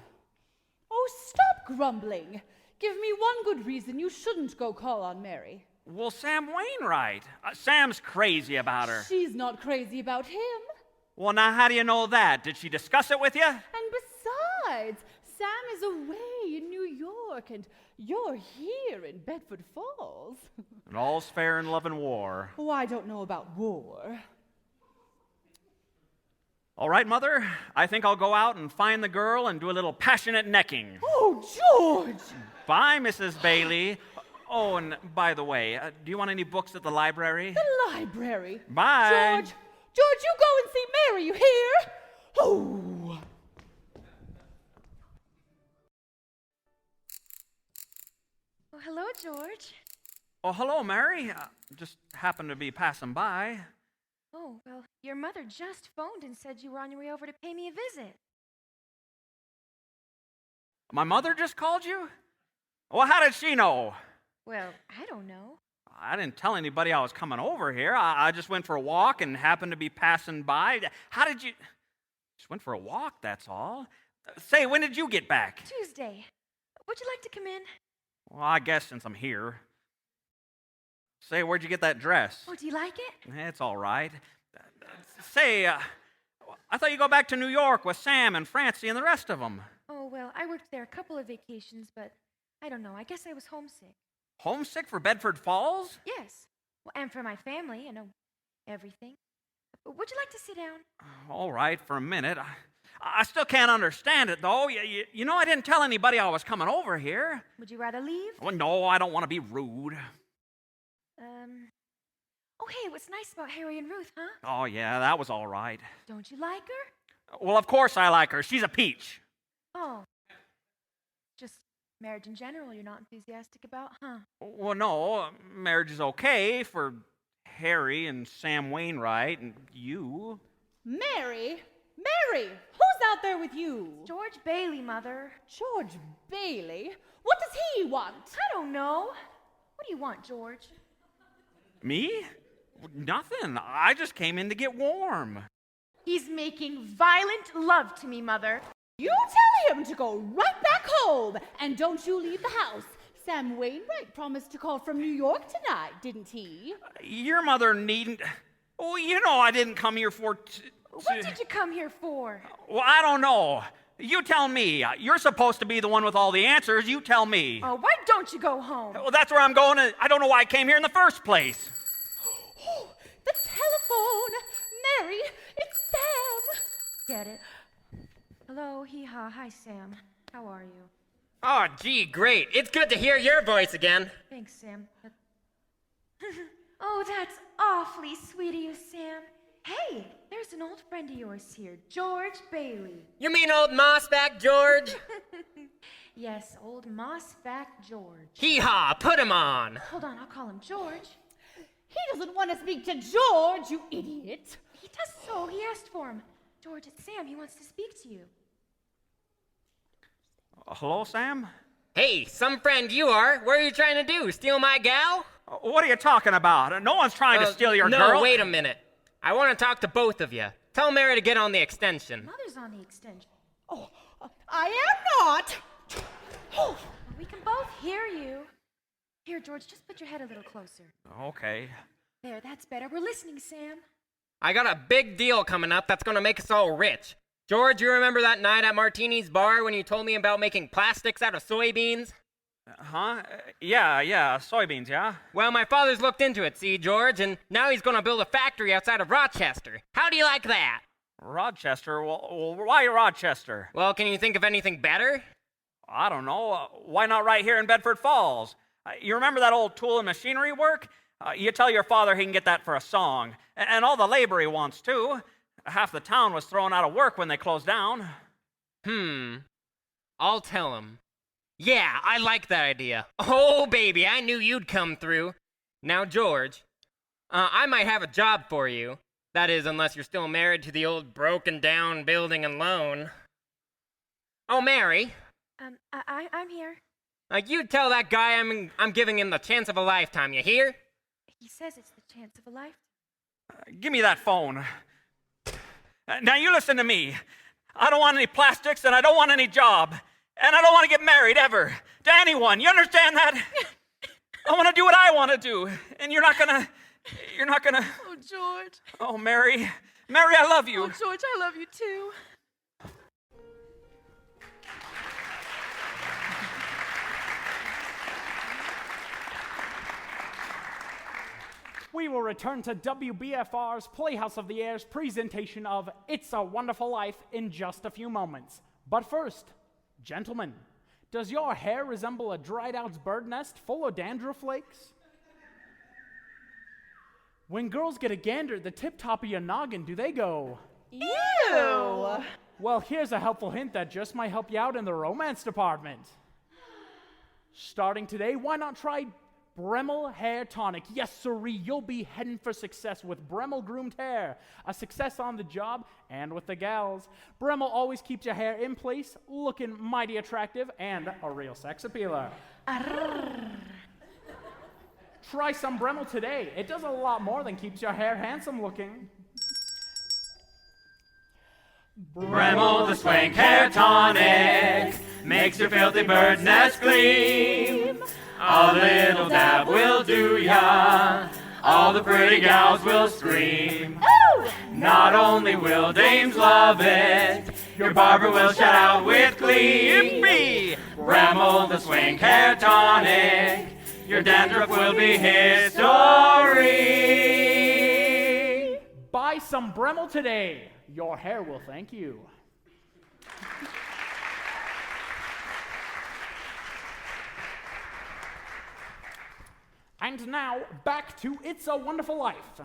S5: Oh, stop grumbling. Give me one good reason you shouldn't go call on Mary.
S6: Well, Sam Wainwright. Sam's crazy about her.
S5: She's not crazy about him.
S6: Well, now, how do you know that? Did she discuss it with you?
S5: And besides, Sam is away in New York, and you're here in Bedford Falls.
S6: And all's fair in love and war.
S5: Oh, I don't know about war.
S6: All right, Mother. I think I'll go out and find the girl and do a little passionate necking.
S5: Oh, George!
S6: Bye, Mrs. Bailey. Oh, and by the way, do you want any books at the library?
S5: The library?
S6: Bye.
S5: George, you go and see Mary, you hear? Oh.
S4: Oh, hello, George.
S6: Oh, hello, Mary. Just happened to be passing by.
S4: Oh, well, your mother just phoned and said you were on your way over to pay me a visit.
S6: My mother just called you? Well, how did she know?
S4: Well, I don't know.
S6: I didn't tell anybody I was coming over here. I just went for a walk and happened to be passing by. How did you... Just went for a walk, that's all. Say, when did you get back?
S4: Tuesday. Would you like to come in?
S6: Well, I guess since I'm here. Say, where'd you get that dress?
S4: Oh, do you like it?
S6: It's all right. Say, I thought you go back to New York with Sam and Francie and the rest of them.
S4: Oh, well, I worked there a couple of vacations, but I don't know. I guess I was homesick.
S6: Homesick for Bedford Falls?
S4: Yes. Well, and for my family, you know, everything. Would you like to sit down?
S6: All right, for a minute. I still can't understand it, though. You know, I didn't tell anybody I was coming over here.
S4: Would you rather leave?
S6: Well, no, I don't want to be rude.
S4: Oh, hey, what's nice about Harry and Ruth, huh?
S6: Oh, yeah, that was all right.
S4: Don't you like her?
S6: Well, of course I like her. She's a peach.
S4: Oh. Just marriage in general you're not enthusiastic about, huh?
S6: Well, no, marriage is okay for Harry and Sam Wainwright and you.
S5: Mary? Mary, who's out there with you?
S4: George Bailey, Mother.
S5: George Bailey? What does he want?
S4: I don't know. What do you want, George?
S6: Me? Nothing. I just came in to get warm.
S4: He's making violent love to me, Mother.
S5: You tell him to go right back home, and don't you leave the house. Sam Wainwright promised to call from New York tonight, didn't he?
S6: Your mother needn't... Oh, you know I didn't come here for...
S4: What did you come here for?
S6: Well, I don't know. You tell me. You're supposed to be the one with all the answers. You tell me.
S4: Oh, why don't you go home?
S6: Well, that's where I'm going. I don't know why I came here in the first place.
S5: Oh, the telephone! Mary, it's Sam!
S4: Get it? Hello, hee-haw. Hi, Sam. How are you?
S3: Oh, gee, great. It's good to hear your voice again.
S4: Thanks, Sam. Oh, that's awfully sweet of you, Sam. Hey, there's an old friend of yours here, George Bailey.
S3: You mean old Mossback George?
S4: Yes, old Mossback George.
S3: Hee-haw, put him on.
S4: Hold on, I'll call him George.
S5: He doesn't want to speak to George, you idiot.
S4: He does so. He asked for him. George, it's Sam. He wants to speak to you.
S6: Hello, Sam?
S3: Hey, some friend you are. What are you trying to do, steal my gal?
S6: What are you talking about? No one's trying to steal your
S3: no,
S6: girl.
S3: No, wait a minute. I want to talk to both of you. Tell Mary to get on the extension.
S4: Mother's on the extension.
S5: Oh, I am not. Oh.
S4: We can both hear you. Here, George, just put your head a little closer.
S6: Okay.
S4: There, that's better. We're listening, Sam.
S3: I got a big deal coming up that's going to make us all rich. George, you remember that night at Martini's bar when you told me about making plastics out of soybeans?
S6: Huh? Yeah, soybeans, yeah?
S3: Well, my father's looked into it, see, George, and now he's going to build a factory outside of Rochester. How do you like that?
S6: Rochester? Well, why Rochester?
S3: Well, can you think of anything better?
S6: I don't know. Why not right here in Bedford Falls? You remember that old tool and machinery work? You tell your father he can get that for a song. And all the labor he wants, too. Half the town was thrown out of work when they closed down.
S3: I'll tell him. Yeah, I like that idea. Oh, baby, I knew you'd come through. Now, George, I might have a job for you. That is, unless you're still married to the old broken-down building and loan. Oh, Mary.
S4: I'm here.
S3: You tell that guy I'm giving him the chance of a lifetime, you hear?
S4: He says it's the chance of a lifetime.
S6: Give me that phone. Now, you listen to me. I don't want any plastics, and I don't want any job. And I don't want to get married ever to anyone. You understand that? I want to do what I want to do. And you're not gonna...
S2: Oh, George.
S6: Oh, Mary, I love you.
S2: Oh, George, I love you too.
S1: We will return to WBFR's Playhouse of the Air's presentation of It's a Wonderful Life in just a few moments. But first, gentlemen, does your hair resemble a dried-out bird nest full of dandruff flakes? When girls get a gander at the tip-top of your noggin, do they go,
S5: Ew!
S1: well, here's a helpful hint that just might help you out in the romance department. Starting today, why not try Brummel Hair Tonic? Yes, sirree, you'll be heading for success with Brummel Groomed Hair. A success on the job and with the gals. Brummel always keeps your hair in place, looking mighty attractive, and a real sex appealer. Try some Brummel today. It does a lot more than keeps your hair handsome looking.
S3: Brummel the Swank Hair Tonic makes your filthy bird's nest gleam. A little dab will do ya. All the pretty gals will scream.
S5: Ooh!
S3: Not only will dames love it, your barber will shout out with glee. Yippee! Brummel the Swank Hair Tonic. Your dandruff will be history.
S1: Buy some Brummel today. Your hair will thank you. And now, back to It's a Wonderful Life.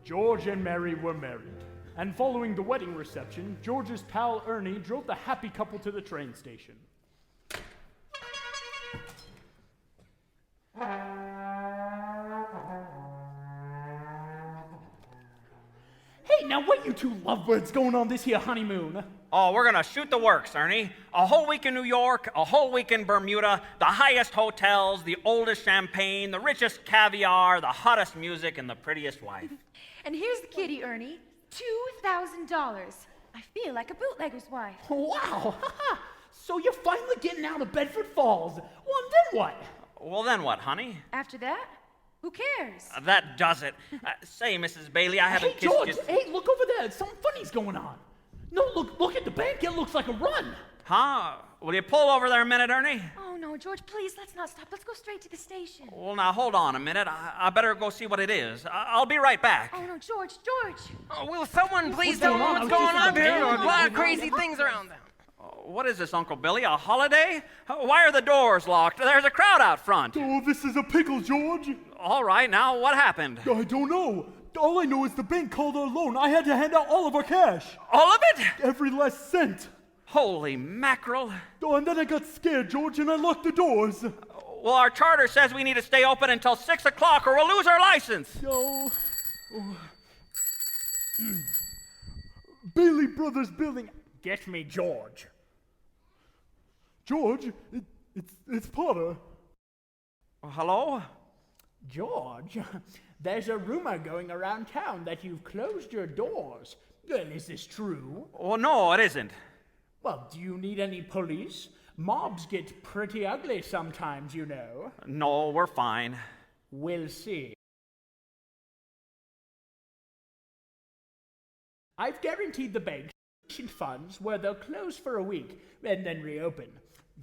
S1: George and Mary were married, and following the wedding reception, George's pal Ernie drove the happy couple to the train station. Hey, now what you two lovebirds going on this here honeymoon?
S6: Oh, we're gonna shoot the works, Ernie. A whole week in New York, a whole week in Bermuda, the highest hotels, the oldest champagne, the richest caviar, the hottest music, and the prettiest wife.
S4: And here's the kitty, Ernie. $2,000. I feel like a bootlegger's wife.
S1: Wow! So you're finally getting out of Bedford Falls. Well, and then what?
S6: Well, then what, honey?
S4: After that, who cares?
S6: That does it. Say, Mrs. Bailey, I haven't
S1: Hey,
S6: kissed
S1: George!
S6: you.
S1: Hey, look over there. Something funny's going on. No, look at the bank. It looks like a run.
S6: Huh? Will you pull over there a minute, Ernie?
S4: Oh, no, George, please, let's not stop. Let's go straight to the station.
S6: Well, now, hold on a minute. I better go see what it is. I'll be right back.
S4: Oh, no, George.
S3: Oh, will someone please
S1: What's
S3: tell
S1: going
S3: me
S1: on?
S3: what's
S1: I was
S3: going
S1: just
S3: on here?
S1: about
S3: A
S1: to-
S3: lot of crazy things around town.
S6: What is this, Uncle Billy? A holiday? Why are the doors locked? There's a crowd out front.
S7: Oh, this is a pickle, George.
S6: All right, now, what happened?
S7: I don't know. All I know is the bank called our loan. I had to hand out all of our cash.
S6: All of it?
S7: Every last cent.
S6: Holy mackerel.
S7: Oh, and then I got scared, George, and I locked the doors.
S6: Well, our charter says we need to stay open until 6 o'clock or we'll lose our license.
S7: Oh. Bailey Brothers Building.
S1: Get me George.
S7: George, it's Potter.
S6: Hello?
S1: George, there's a rumor going around town that you've closed your doors. Well, is this true?
S6: Well, no, it isn't.
S1: Well, do you need any police? Mobs get pretty ugly sometimes, you know.
S6: No, we're fine.
S1: We'll see. I've guaranteed the bank funds where they'll close for a week and then reopen.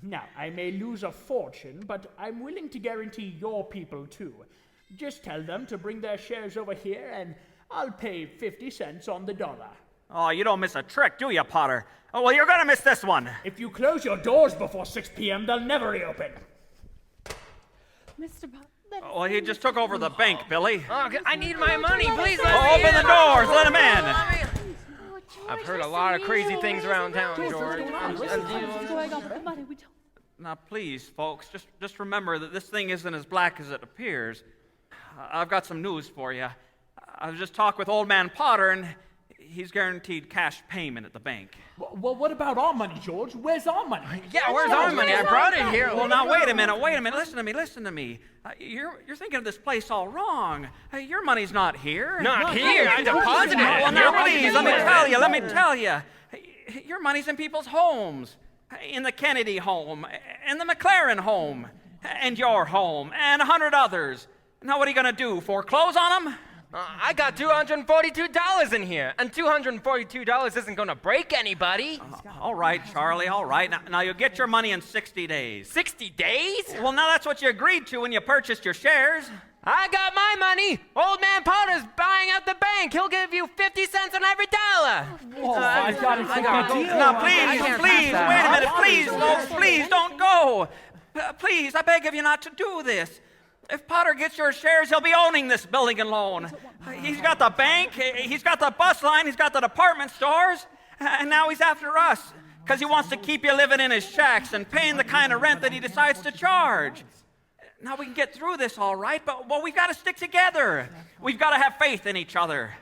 S1: Now, I may lose a fortune, but I'm willing to guarantee your people too. Just tell them to bring their shares over here and I'll pay 50 cents on the dollar.
S6: Oh, you don't miss a trick, do you, Potter? Oh, well, you're gonna miss this one.
S1: If you close your doors before 6 p.m., they'll never reopen.
S5: Mr. Bob, let us
S6: Well, he just took over the bank, Billy.
S3: Oh, I need my money, please.
S6: Open the doors, let him in.
S4: Oh, George,
S3: I've heard a
S4: listen,
S3: lot of
S4: you
S3: crazy
S4: know,
S3: things
S4: where's
S3: around
S4: the
S3: town,
S4: road?
S3: George.
S5: What's going on with the money? We don't.
S6: Now, please, folks, just remember that this thing isn't as black as it appears. I've got some news for you. I was just talking with old man Potter, and he's guaranteed cash payment at the bank.
S1: Well, what about our money, George? Where's our money?
S3: Yeah, where's our money? I brought it here.
S6: Well, now, wait a minute. Listen to me. You're thinking of this place all wrong. Your money's not here.
S3: Not here. I deposited it.
S6: Well, now, please, let me tell you. Your money's in people's homes. In the Kennedy home, and the McLaren home, and your home, and 100 others. Now, what are you going to do, foreclose on them?
S3: I got $242 in here, and $242 isn't going to break anybody.
S6: All right, Charlie, all right. Now, you'll get your money in 60 days.
S3: 60 days?
S6: Well, now that's what you agreed to when you purchased your shares.
S3: I got my money. Old man Potter's buying out the bank. He'll give you 50 cents on every dollar.
S1: I got a deal.
S6: Now, please, wait a minute. Please, folks, please, don't go. Please, I beg of you not to do this. If Potter gets your shares, he'll be owning this building and loan. He's got the bank, he's got the bus line, he's got the department stores, and now he's after us because he wants to keep you living in his shacks and paying the kind of rent that he decides to charge. Now we can get through this all right, but we've got to stick together. We've got to have faith in each other.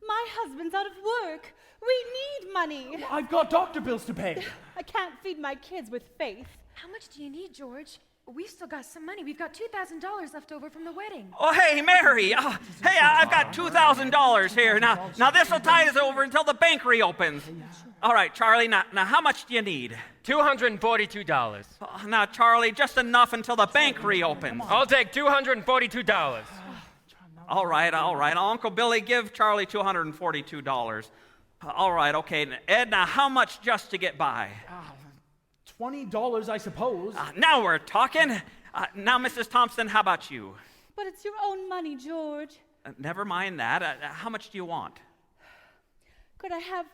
S5: My husband's out of work. We need money.
S1: I've got doctor bills to pay.
S5: I can't feed my kids with faith.
S4: How much do you need, George? We've still got some money. We've got $2,000 left over from the wedding.
S6: Oh, hey, Mary. Hey, I've got $2,000 here. Now this will tide us over until the bank reopens. All right, Charlie, now how much do you need?
S3: $242.
S6: Now, Charlie, just enough until the bank reopens.
S3: I'll take $242.
S6: All right. Uncle Billy, give Charlie $242. All right, okay. Ed, now how much just to get by?
S1: $20, I suppose.
S6: Now we're talking. Now, Mrs. Thompson, how about you?
S5: But it's your own money, George.
S6: Never mind that. How much do you want?
S5: Could I have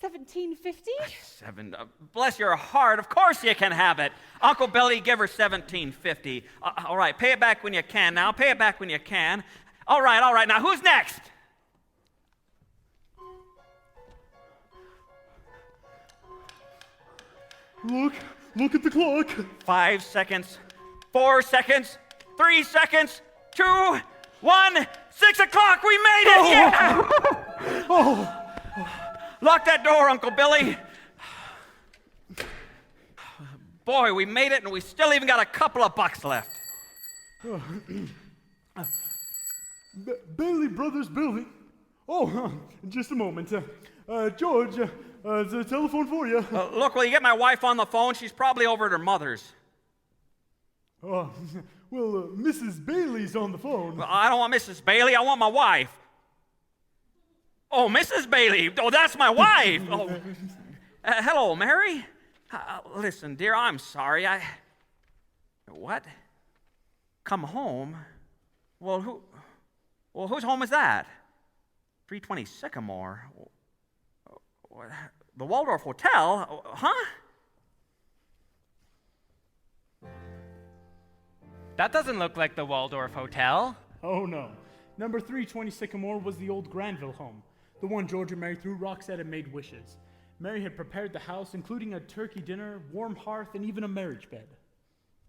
S5: $17.50?
S6: Bless your heart. Of course you can have it. Uncle Billy, give her $17.50. All right, pay it back when you can. Now, pay it back when you can. All right. Now, who's next?
S7: Look at the clock.
S6: 5 seconds, 4 seconds, 3 seconds, 2, 1, 6 o'clock. We made it! Yeah! Lock that door, Uncle Billy. Boy, we made it, and we still even got a couple of bucks left.
S7: Bailey Brothers Building. Oh, just a moment. George, the telephone for you.
S6: Look, will you get my wife on the phone? She's probably over at her mother's.
S7: Well, Mrs. Bailey's on the phone.
S6: Well, I don't want Mrs. Bailey. I want my wife. Oh, Mrs. Bailey. Oh, that's my wife. Oh. Hello, Mary. Listen, dear, I'm sorry. What? Come home? Well, whose home is that? 320 Sycamore. The Waldorf Hotel? Huh?
S3: That doesn't look like the Waldorf Hotel.
S1: Oh, no. Number 320 Sycamore was the old Granville home, the one George and Mary threw rocks at and made wishes. Mary had prepared the house, including a turkey dinner, warm hearth, and even a marriage bed.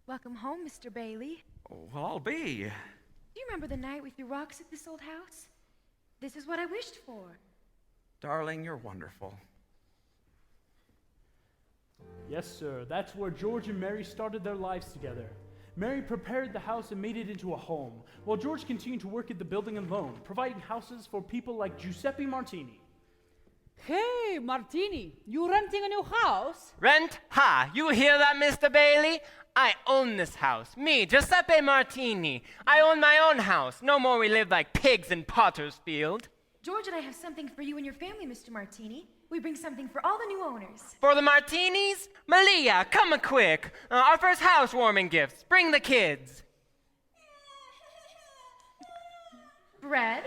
S4: Welcome home, Mr. Bailey.
S6: Well, I'll be.
S4: Do you remember the night we threw rocks at this old house? This is what I wished for.
S6: Darling, you're wonderful.
S1: Yes, sir. That's where George and Mary started their lives together. Mary prepared the house and made it into a home, while George continued to work at the building and loan, providing houses for people like Giuseppe Martini.
S5: Hey, Martini, you renting a new house?
S3: Rent? Ha! You hear that, Mr. Bailey? I own this house. Me, Giuseppe Martini. I own my own house. No more we live like pigs in Potter's Field.
S4: George and I have something for you and your family, Mr. Martini. We bring something for all the new owners.
S3: For the Martinis? Malia, come quick. Our first housewarming gifts. Bring the kids.
S4: Bread,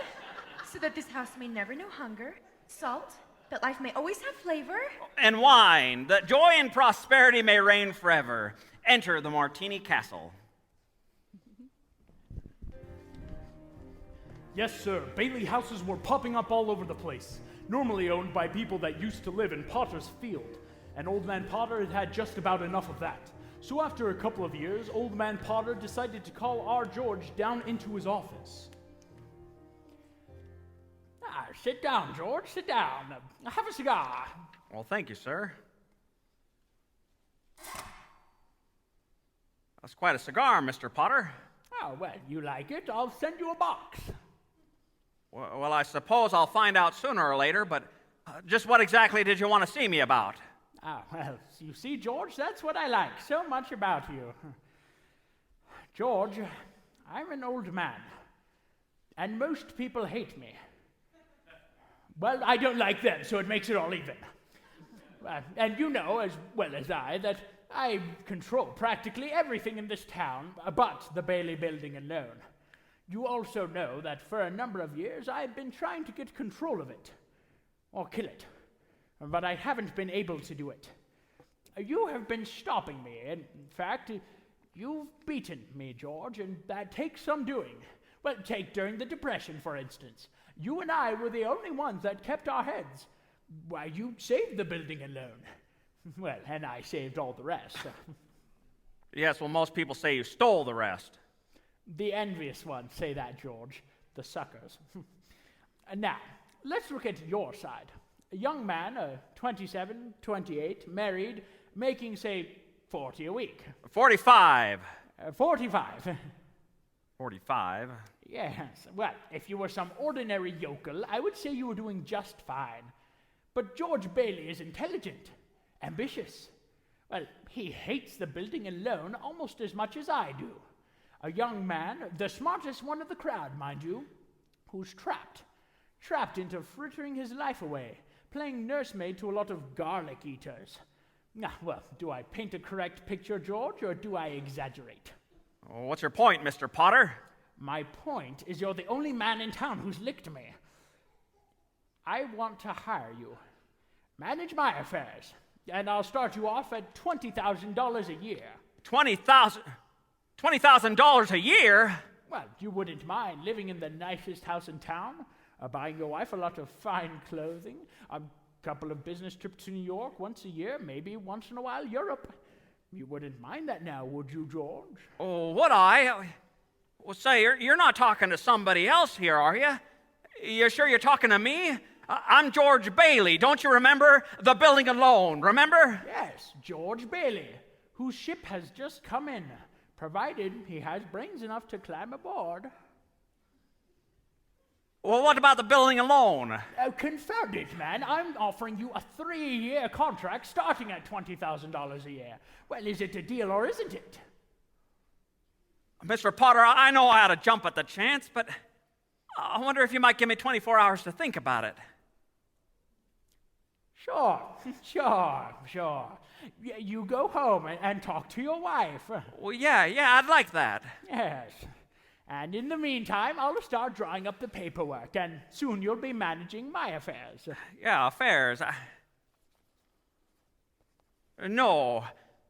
S4: so that this house may never know hunger. Salt, that life may always have flavor.
S6: And wine, that joy and prosperity may reign forever. Enter the Martini Castle.
S1: Yes, sir. Bailey houses were popping up all over the place, normally owned by people that used to live in Potter's Field. And Old Man Potter had had just about enough of that. So after a couple of years, Old Man Potter decided to call our George down into his office. Sit down, George, sit down. Have a cigar.
S6: Well, thank you, sir. That's quite a cigar, Mr. Potter.
S1: Oh, well, you like it? I'll send you a box.
S6: Well, I suppose I'll find out sooner or later, but just what exactly did you want to see me about?
S1: Well, you see, George, that's what I like so much about you. George, I'm an old man, and most people hate me. Well, I don't like them, so it makes it all even. And you know as well as I that I control practically everything in this town but the Bailey building alone. You also know that for a number of years I've been trying to get control of it, or kill it, but I haven't been able to do it. You have been stopping me. In fact, You've beaten me, George, and that takes some doing. Well, take during the Depression, for instance. You and I were the only ones that kept our heads. Why, you saved the building alone. Well, and I saved all the rest.
S6: Yes, well, most people say you stole the rest.
S1: The envious ones say that, George. The suckers. Now, let's look at your side. A young man, 27, 28, married, making, say, 40 a week.
S6: 45.
S1: 45.
S6: 45?
S1: Yes. Well, if you were some ordinary yokel, I would say you were doing just fine. But George Bailey is intelligent, ambitious. Well, he hates the building alone almost as much as I do. A young man, the smartest one of the crowd, mind you, who's trapped into frittering his life away, playing nursemaid to a lot of garlic eaters. Now, well, do I paint a correct picture, George, or do I exaggerate?
S6: Oh, what's your point, Mr. Potter?
S1: My point is you're the only man in town who's licked me. I want to hire you. Manage my affairs, and I'll start you off at $20,000 a year.
S6: $20,000 a year?
S1: Well, you wouldn't mind living in the nicest house in town, buying your wife a lot of fine clothing, a couple of business trips to New York once a year, maybe once in a while Europe. You wouldn't mind that now, would you, George?
S6: Oh, would I? Well, say, you're not talking to somebody else here, are you? You sure you're talking to me? I'm George Bailey. Don't you remember? The building alone, remember?
S1: Yes, George Bailey, whose ship has just come in, provided he has brains enough to climb aboard.
S6: Well, what about the building alone?
S1: Oh, confound it, man. I'm offering you a 3-year contract starting at $20,000 a year. Well, is it a deal or isn't it?
S6: Mr. Potter, I know I ought to jump at the chance, but I wonder if you might give me 24 hours to think about it.
S1: Sure. You go home and talk to your wife.
S6: Well, yeah, I'd like that.
S1: Yes. And in the meantime, I'll start drawing up the paperwork, and soon you'll be managing my affairs.
S6: Yeah, affairs. No,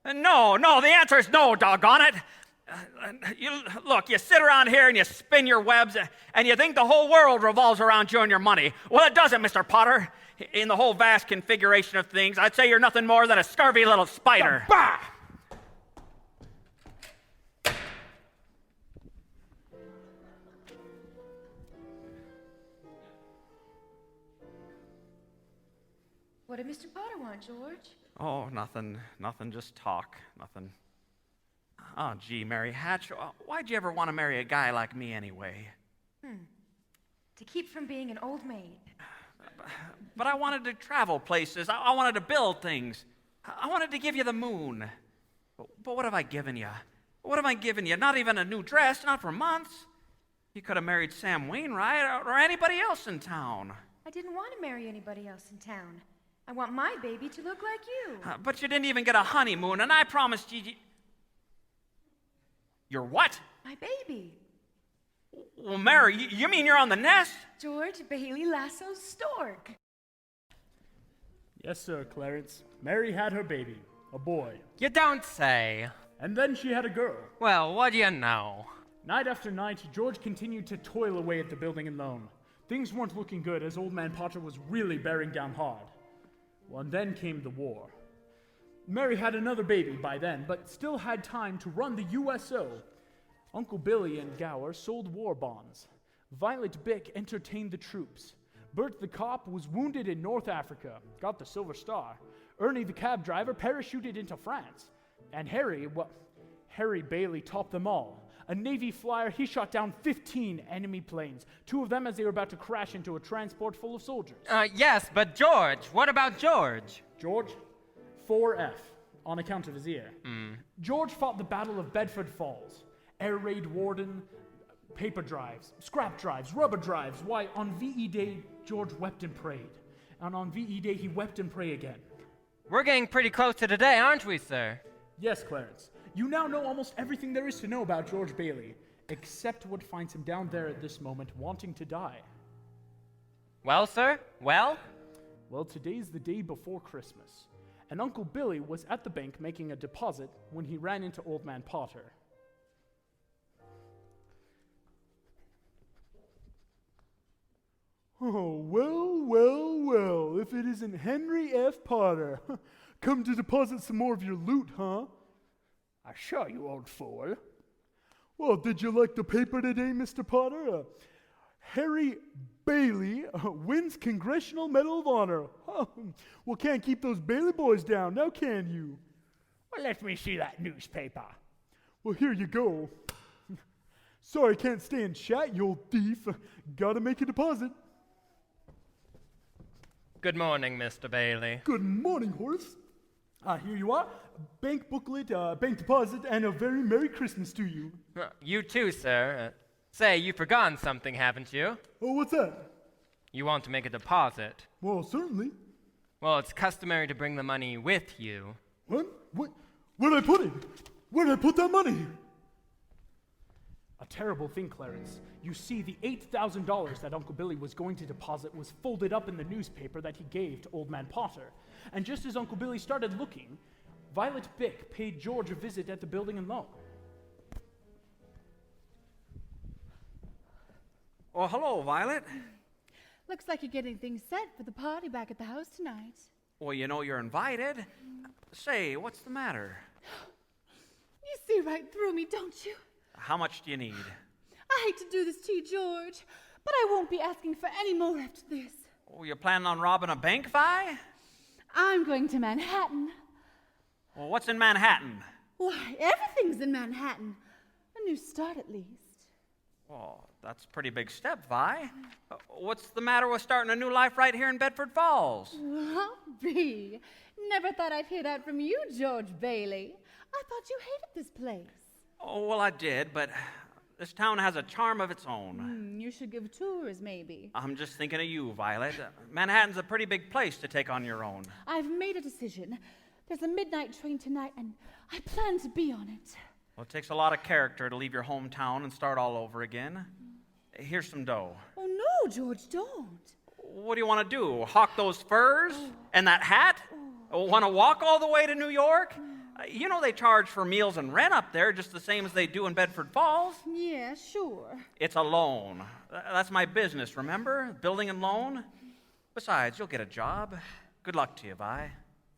S6: the answer is no, doggone it. You sit around here and you spin your webs, and you think the whole world revolves around you and your money. Well, it doesn't, Mr. Potter. In the whole vast configuration of things, I'd say you're nothing more than a scurvy little spider.
S1: Bah!
S4: What did Mr. Potter want, George?
S6: Oh, nothing, just talk, nothing. Oh, gee, Mary Hatch, why'd you ever want to marry a guy like me anyway?
S4: To keep from being an old maid.
S6: But I wanted to travel places. I wanted to build things. I wanted to give you the moon. But what have I given you? What have I given you? Not even a new dress, not for months. You could have married Sam Wainwright or anybody else in town.
S4: I didn't want to marry anybody else in town. I want my baby to look like you.
S6: But you didn't even get a honeymoon, and I promised you... You're what?
S4: My baby.
S6: Well, Mary, you mean you're on the nest?
S4: George Bailey Lasso's stork.
S7: Yes, sir, Clarence. Mary had her baby, a boy.
S3: You don't say.
S7: And then she had a girl.
S3: Well, what do you know?
S7: Night after night, George continued to toil away at the building alone. Things weren't looking good as Old Man Potter was really bearing down hard. Well, and then came the war. Mary had another baby by then, but still had time to run the USO. Uncle Billy and Gower sold war bonds. Violet Bick entertained the troops. Bert the cop was wounded in North Africa, got the Silver Star. Ernie the cab driver parachuted into France. And Harry Bailey topped them all. A Navy flyer, he shot down 15 enemy planes, 2 of them as they were about to crash into a transport full of soldiers.
S3: Yes, but George, what about George?
S7: George? 4F, on account of his ear. George fought the Battle of Bedford Falls. Air raid warden, paper drives, scrap drives, rubber drives. Why, on VE Day, George wept and prayed. And on VE Day, he wept and prayed again.
S3: We're getting pretty close to the day, aren't we, sir?
S7: Yes, Clarence. You now know almost everything there is to know about George Bailey, except what finds him down there at this moment, wanting to die.
S3: Well, sir? Well?
S7: Well, today's the day before Christmas,
S1: and Uncle Billy was at the bank making a deposit when he ran into Old Man Potter.
S7: Oh, well, if it isn't Henry F. Potter. Come to deposit some more of your loot, huh?
S1: I saw you, old fool.
S7: Well, did you like the paper today, Mr. Potter? Harry Bailey wins Congressional Medal of Honor. Well, can't keep those Bailey boys down, now can you?
S1: Well, let me see that newspaper.
S7: Well, here you go. Sorry, can't stay and chat, you old thief. Gotta make a deposit.
S3: Good morning, Mr. Bailey.
S7: Good morning, Horace. Here you are. Bank booklet, bank deposit, and a very Merry Christmas to you.
S3: You too, sir. Say, you've forgotten something, haven't you?
S7: Oh, what's that?
S3: You want to make a deposit.
S7: Well, certainly.
S3: Well, it's customary to bring the money with you.
S7: What? Where'd I put it? Where'd I put that money?
S1: A terrible thing, Clarence. You see, the $8,000 that Uncle Billy was going to deposit was folded up in the newspaper that he gave to Old Man Potter. And just as Uncle Billy started looking, Violet Bick paid George a visit at the building and loan.
S6: Oh, hello, Violet.
S5: Looks like you're getting things set for the party back at the house tonight.
S6: Well, you know you're invited. Say, what's the matter?
S5: You see right through me, don't you?
S6: How much do you need?
S5: I hate to do this to you, George, but I won't be asking for any more after this.
S6: Oh, you planning on robbing a bank, Vi?
S5: I'm going to Manhattan.
S6: Well, what's in Manhattan?
S5: Why, everything's in Manhattan. A new start, at least.
S6: Oh, that's a pretty big step, Vi. What's the matter with starting a new life right here in Bedford Falls?
S5: Well, B, never thought I'd hear that from you, George Bailey. I thought you hated this place.
S6: Oh, well, I did, but this town has a charm of its own.
S5: You should give tours, maybe.
S6: I'm just thinking of you, Violet. Manhattan's a pretty big place to take on your own.
S5: I've made a decision. There's a midnight train tonight, and I plan to be on it.
S6: Well, it takes a lot of character to leave your hometown and start all over again. Here's some dough.
S5: Oh, no, George, don't.
S6: What do you want to do? Hawk those furs? And that hat? Want to walk all the way to New York? You know they charge for meals and rent up there just the same as they do in Bedford Falls.
S5: Yeah, sure.
S6: It's a loan. That's my business, remember? Building and loan. Besides, you'll get a job. Good luck to you, Vi.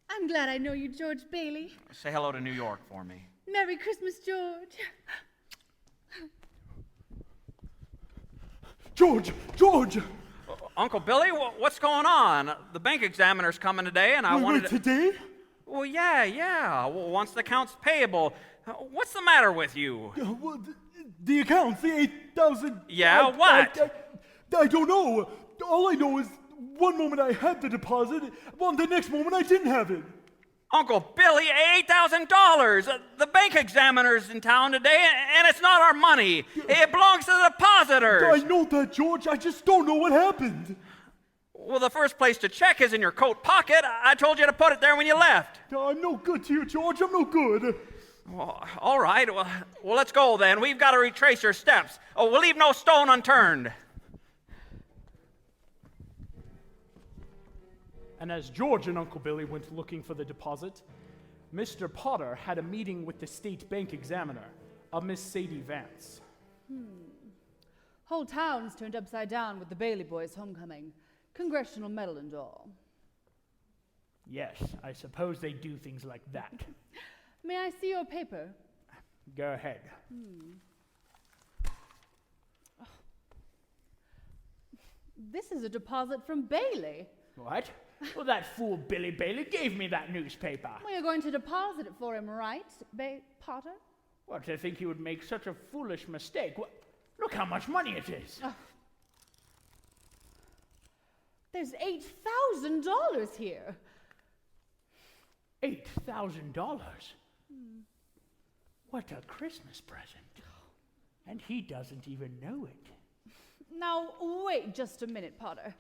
S5: I'm glad I know you, George Bailey.
S6: Say hello to New York for me.
S5: Merry Christmas, George.
S7: George!
S6: Uncle Billy, what's going on? The bank examiner's coming today, and I wanted
S7: Wait, today?
S6: Well, yeah. Well, once the account's payable, what's the matter with you?
S7: Well, the accounts, the 8,000...
S6: Yeah, what?
S7: I don't know. All I know is one moment I had the deposit, the next moment I didn't have it.
S6: Uncle Billy, $8,000. The bank examiner's in town today, and it's not our money. It belongs to the depositors.
S7: I know that, George. I just don't know what happened.
S6: Well, the first place to check is in your coat pocket. I told you to put it there when you left.
S7: I'm no good to you, George. I'm no good.
S6: Well, all right. Well, let's go then. We've got to retrace your steps. Oh, we'll leave no stone unturned.
S1: And as George and Uncle Billy went looking for the deposit, Mr. Potter had a meeting with the state bank examiner, a Miss Sadie Vance.
S5: Whole town's turned upside down with the Bailey boys' homecoming. Congressional medal and all.
S1: Yes, I suppose they do things like that.
S5: May I see your paper?
S1: Go ahead.
S5: This is a deposit from Bailey.
S1: What? Well, that fool Billy Bailey gave me that newspaper.
S5: Well, you're going to deposit it for him, right, Potter?
S1: What, to think he would make such a foolish mistake? Look how much money it is.
S5: There's $8,000 here.
S1: $8,000? What a Christmas present. And he doesn't even know it.
S5: Now, wait just a minute, Potter.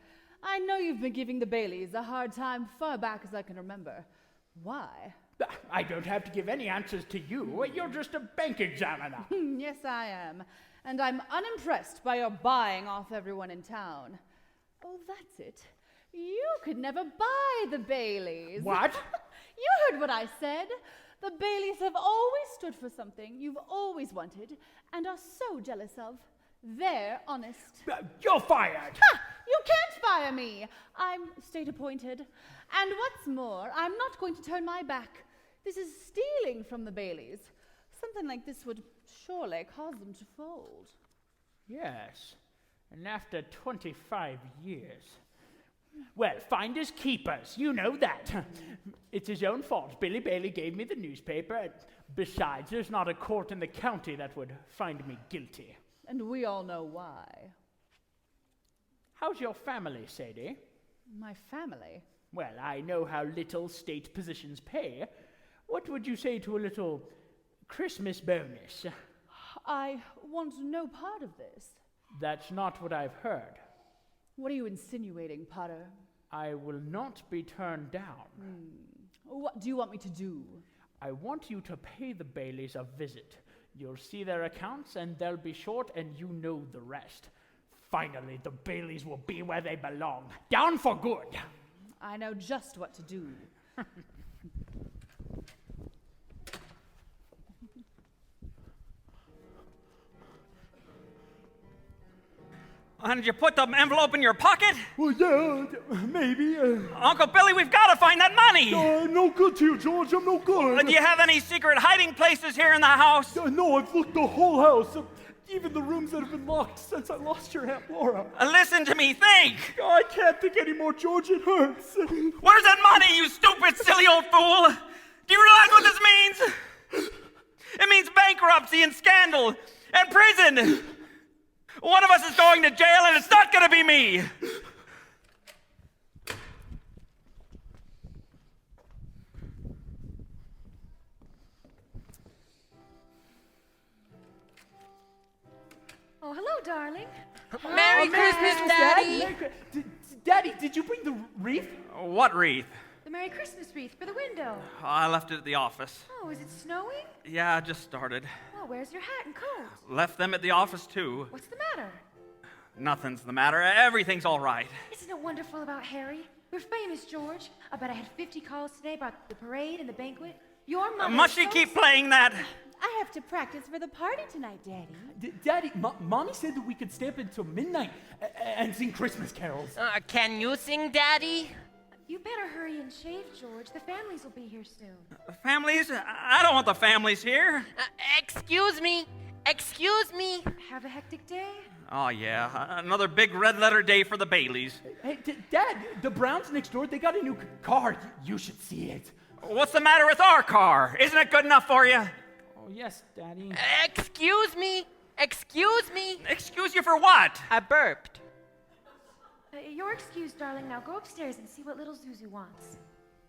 S5: I know you've been giving the Baileys a hard time far back as I can remember. Why?
S1: I don't have to give any answers to you. You're just a bank examiner.
S5: Yes, I am. And I'm unimpressed by your buying off everyone in town. Oh, that's it. You could never buy the Baileys.
S1: What?
S5: You heard what I said. The Baileys have always stood for something you've always wanted and are so jealous of. They're honest.
S1: You're fired!
S5: Ha! You can't fire me. I'm state appointed. And what's more, I'm not going to turn my back. This is stealing from the Baileys. Something like this would surely cause them to fold.
S1: Yes, and after 25 years. Well, finders keepers, you know that. It's his own fault. Billy Bailey gave me the newspaper. Besides, there's not a court in the county that would find me guilty.
S5: And we all know why.
S1: How's your family, Sadie?
S5: My family?
S1: Well, I know how little state positions pay. What would you say to a little Christmas bonus?
S5: I want no part of this.
S1: That's not what I've heard.
S5: What are you insinuating, Potter?
S1: I will not be turned down.
S5: What do you want me to do?
S1: I want you to pay the Baileys a visit. You'll see their accounts and they'll be short and you know the rest. Finally, the Baileys will be where they belong. Down for good!
S5: I know just what to do.
S6: And did you put the envelope in your pocket?
S7: Well, yeah, maybe.
S6: Uncle Billy, we've got to find that money.
S7: I'm no good to you, George. I'm no good.
S6: Do you have any secret hiding places here in the house?
S7: No, I've looked the whole house. Even the rooms that have been locked since I lost your Aunt Laura.
S6: Listen to me, think.
S7: I can't think anymore, George. It hurts.
S6: Where's that money, you stupid, silly old fool? Do you realize what this means? It means bankruptcy and scandal and prison. One of us is going to jail, and it's not going to be me.
S4: Oh, hello, darling.
S3: Merry Christmas, Daddy!
S1: Daddy, did you bring the wreath?
S6: What wreath?
S4: The Merry Christmas wreath for the window.
S6: I left it at the office.
S4: Oh, is it snowing?
S6: Yeah, just started.
S4: Oh, where's your hat and coat?
S6: Left them at the office, too.
S4: What's the matter?
S6: Nothing's the matter. Everything's all right.
S4: Isn't it wonderful about Harry? You're famous, George. I bet I had 50 calls today about the parade and the banquet. Your mother.
S6: Must she keep playing that?
S5: I have to practice for the party tonight, Daddy.
S1: Daddy, Mommy said that we could stay up until midnight and sing Christmas carols.
S3: Can you sing, Daddy?
S4: You better hurry and shave, George. The families will be here soon.
S6: Families? I don't want the families here.
S3: Excuse me. Excuse me.
S4: Have a hectic day?
S6: Oh, yeah. Another big red letter day for the Baileys.
S1: Hey, Dad, the Browns next door, they got a new car. You should see it.
S6: What's the matter with our car? Isn't it good enough for you?
S1: Oh, yes, Daddy.
S3: Excuse me. Excuse me.
S6: Excuse you for what?
S3: I burped.
S4: You're excused, darling. Now go upstairs and see what little Zuzu wants.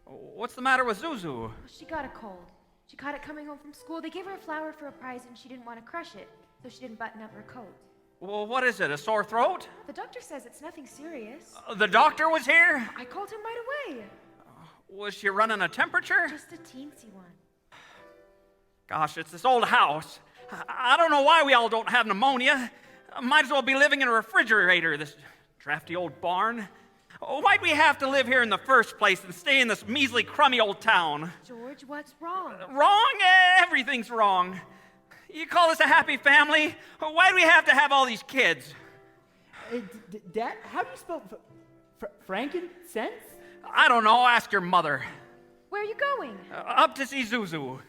S6: What's the matter with Zuzu?
S4: She got a cold. She caught it coming home from school. They gave her a flower for a prize, and she didn't want to crush it, so she didn't button up her coat.
S6: Well, what is it, a sore throat?
S4: The doctor says it's nothing serious.
S6: The doctor was here?
S4: I called him right away.
S6: Was she running a temperature?
S4: Just a teensy one.
S6: Gosh, it's this old house. I don't know why we all don't have pneumonia. Might as well be living in a refrigerator, this drafty old barn. Why'd we have to live here in the first place and stay in this measly, crummy old town?
S4: George, what's wrong?
S6: Wrong? Everything's wrong. You call this a happy family? Why'd we have to have all these kids?
S1: Dad, how do you spell frankincense?
S6: I don't know. Ask your mother.
S4: Where are you going?
S6: Up to see Zuzu.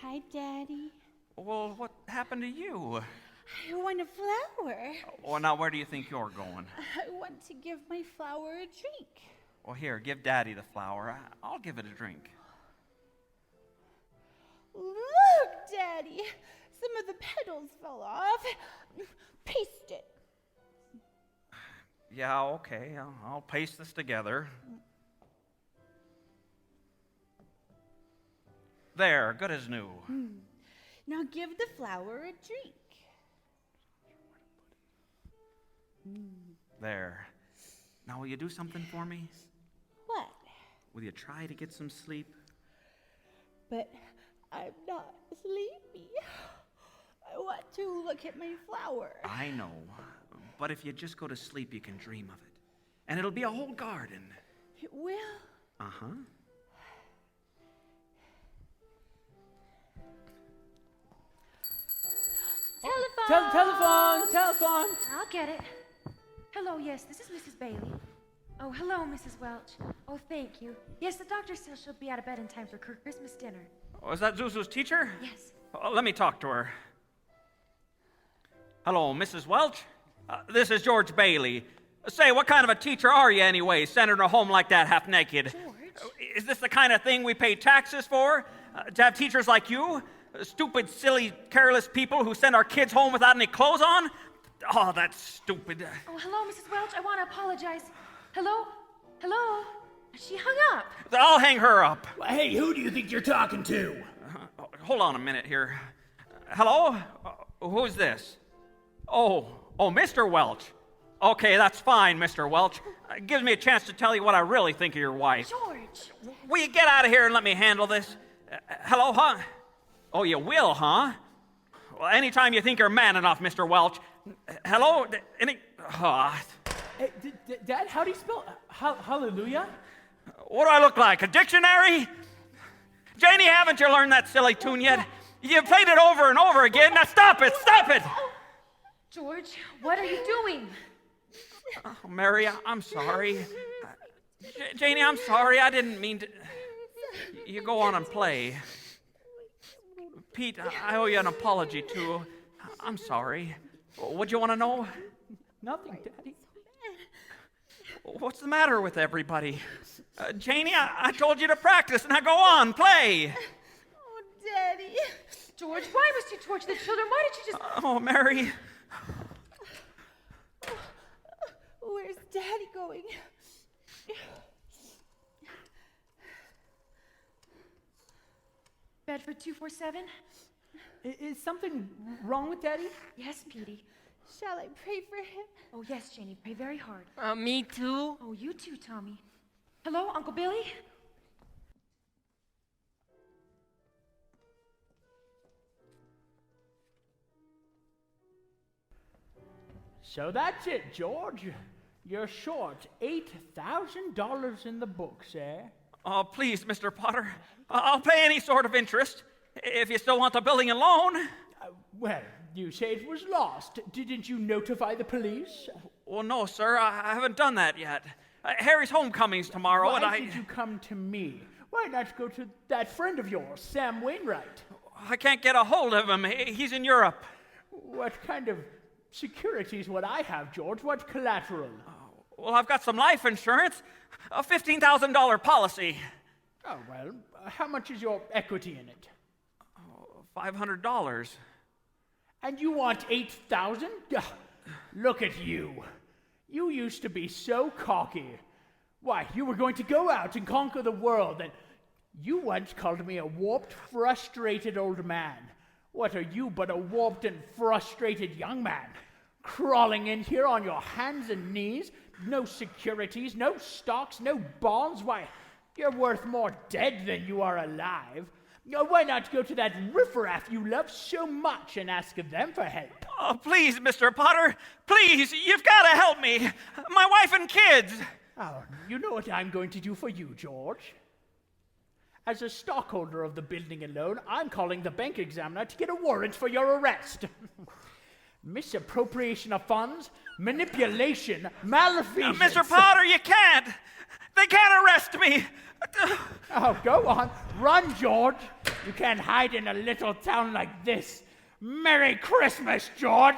S5: Hi, Daddy.
S6: Well, what happened to you?
S5: I want a flower.
S6: Well, now where do you think you're going?
S5: I want to give my flower a drink.
S6: Well, here, give Daddy the flower. I'll give it a drink.
S5: Look, Daddy. Some of the petals fell off. Paste it.
S6: Yeah, okay. I'll paste this together. There, good as new.
S5: Now give the flower a drink.
S6: There. Now, will you do something for me?
S5: What?
S6: Will you try to get some sleep?
S5: But I'm not sleepy. I want to look at my flower.
S6: I know. But if you just go to sleep, you can dream of it. and it'll be a whole garden.
S5: It will?
S6: Uh-huh.
S5: Telephone!
S4: I'll get it. Hello, yes, this is Mrs. Bailey. Oh, hello, Mrs. Welch. Oh, thank you. Yes, the doctor says she'll be out of bed in time for Christmas dinner.
S6: Oh, is that Zuzu's teacher?
S4: Yes.
S6: Oh, let me talk to her. Hello, Mrs. Welch. This is George Bailey. Say, what kind of a teacher are you anyway, sending her home like that half naked?
S4: George?
S6: Is this the kind of thing we pay taxes for? To have teachers like you? Stupid, silly, careless people who send our kids home without any clothes on? Oh, that's stupid.
S4: Oh, hello, Mrs. Welch. I want to apologize. Hello? Hello? She hung up.
S6: I'll hang her up.
S1: Hey, who do you think you're talking to?
S6: Hold on a minute here. Hello? Who's this? Oh, Mr. Welch. Okay, that's fine, Mr. Welch. Gives me a chance to tell you what I really think of your wife.
S4: George.
S6: Will you get out of here and let me handle this? Hello, huh? Oh, you will, huh? Well, anytime you think you're man enough, Mr. Welch. Hello?
S1: Hey, Dad, how do you spell hallelujah?
S6: What do I look like, a dictionary? Janie, haven't you learned that silly tune yet? You've played it over and over again. Now stop it! Stop it!
S4: George, what are you doing?
S6: Oh, Mary, I'm sorry. Janie, I'm sorry. I didn't mean to... You go on and play. Pete, I owe you an apology, too. I'm sorry. What'd you want to know?
S1: Nothing, Daddy.
S6: What's the matter with everybody? Janie, I told you to practice. Now go on, play.
S5: Oh, Daddy.
S4: George, why must you torture the children? Why did you just...
S6: Oh, Mary.
S5: Where's Daddy going?
S4: Bedford 247?
S1: Is something wrong with Daddy?
S4: Yes, Petey.
S5: Shall I pray for him?
S4: Oh, yes, Janie, pray very hard.
S3: Me too?
S4: Oh, you too, Tommy. Hello, Uncle Billy?
S1: So that's it, George. You're short $8,000 in the books, eh?
S6: Oh, please, Mr. Potter. I'll pay any sort of interest if you still want the building and loan.
S1: Well, you say it was lost. Didn't you notify the police?
S6: Well, no, sir. I haven't done that yet. Harry's homecoming's tomorrow,
S1: Why did you come to me? Why not go to that friend of yours, Sam Wainwright?
S6: I can't get a hold of him. He's in Europe.
S1: What kind of securities would I have, George? What collateral?
S6: Well, I've got some life insurance, a $15,000 policy.
S1: Oh, well, how much is your equity in it?
S6: $500.
S1: And you want 8,000? Look at you. You used to be so cocky. Why, you were going to go out and conquer the world, and you once called me a warped, frustrated old man. What are you but a warped and frustrated young man? Crawling in here on your hands and knees? No securities, no stocks, no bonds? Why, you're worth more dead than you are alive. Why not go to that riffraff you love so much and ask them for help?
S6: Oh, please, Mr. Potter. Please, you've got to help me. My wife and kids.
S1: Oh, you know what I'm going to do for you, George? As a stockholder of the building and loan, I'm calling the bank examiner to get a warrant for your arrest. Misappropriation of funds, manipulation, malfeasance.
S6: Mr. Potter, you can't. They can't arrest me.
S1: Oh, go on. Run, George. You can't hide in a little town like this. Merry Christmas, George.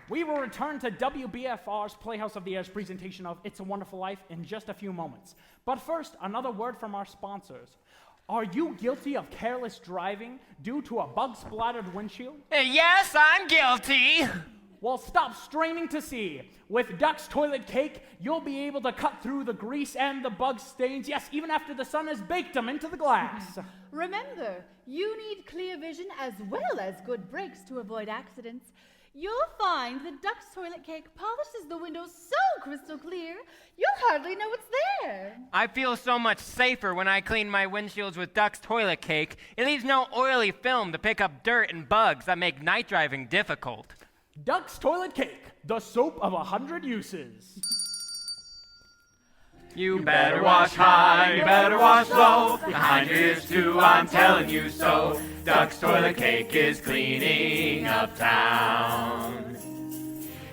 S1: We will return to WBFR's Playhouse of the Air's presentation of It's a Wonderful Life in just a few moments. But first, another word from our sponsors. Are you guilty of careless driving due to a bug-splattered windshield?
S3: Yes, I'm guilty.
S1: Well, stop straining to see. With Duck's Toilet Cake, you'll be able to cut through the grease and the bug stains, yes, even after the sun has baked them into the glass.
S5: Remember, you need clear vision as well as good brakes to avoid accidents. You'll find the duck's toilet cake polishes the windows so crystal clear, you'll hardly know it's there.
S3: I feel so much safer when I clean my windshields with Duck's toilet cake. It leaves no oily film to pick up dirt and bugs that make night driving difficult.
S1: Duck's Toilet Cake, the soap of 100 uses.
S3: You
S8: Better wash high, you better wash low. Behind your ears too, I'm telling you so. Duck's toilet cake is cleaning up town.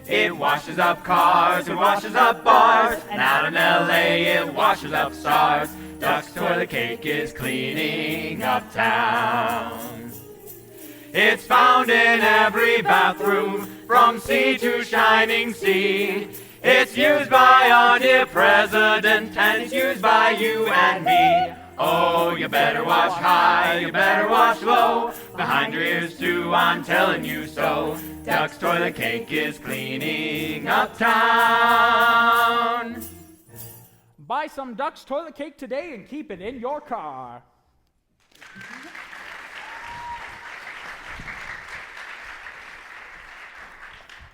S8: It washes up cars, it washes up bars, and out in LA it washes up stars. Duck's toilet cake is cleaning up town. It's found in every bathroom, from sea to shining sea. It's used by our dear president, and it's used by you and me. Oh, you better wash high, you better wash low. Behind your ears too, I'm telling you so. Duck's toilet cake is cleaning up town.
S1: Buy some Duck's Toilet Cake today and keep it in your car.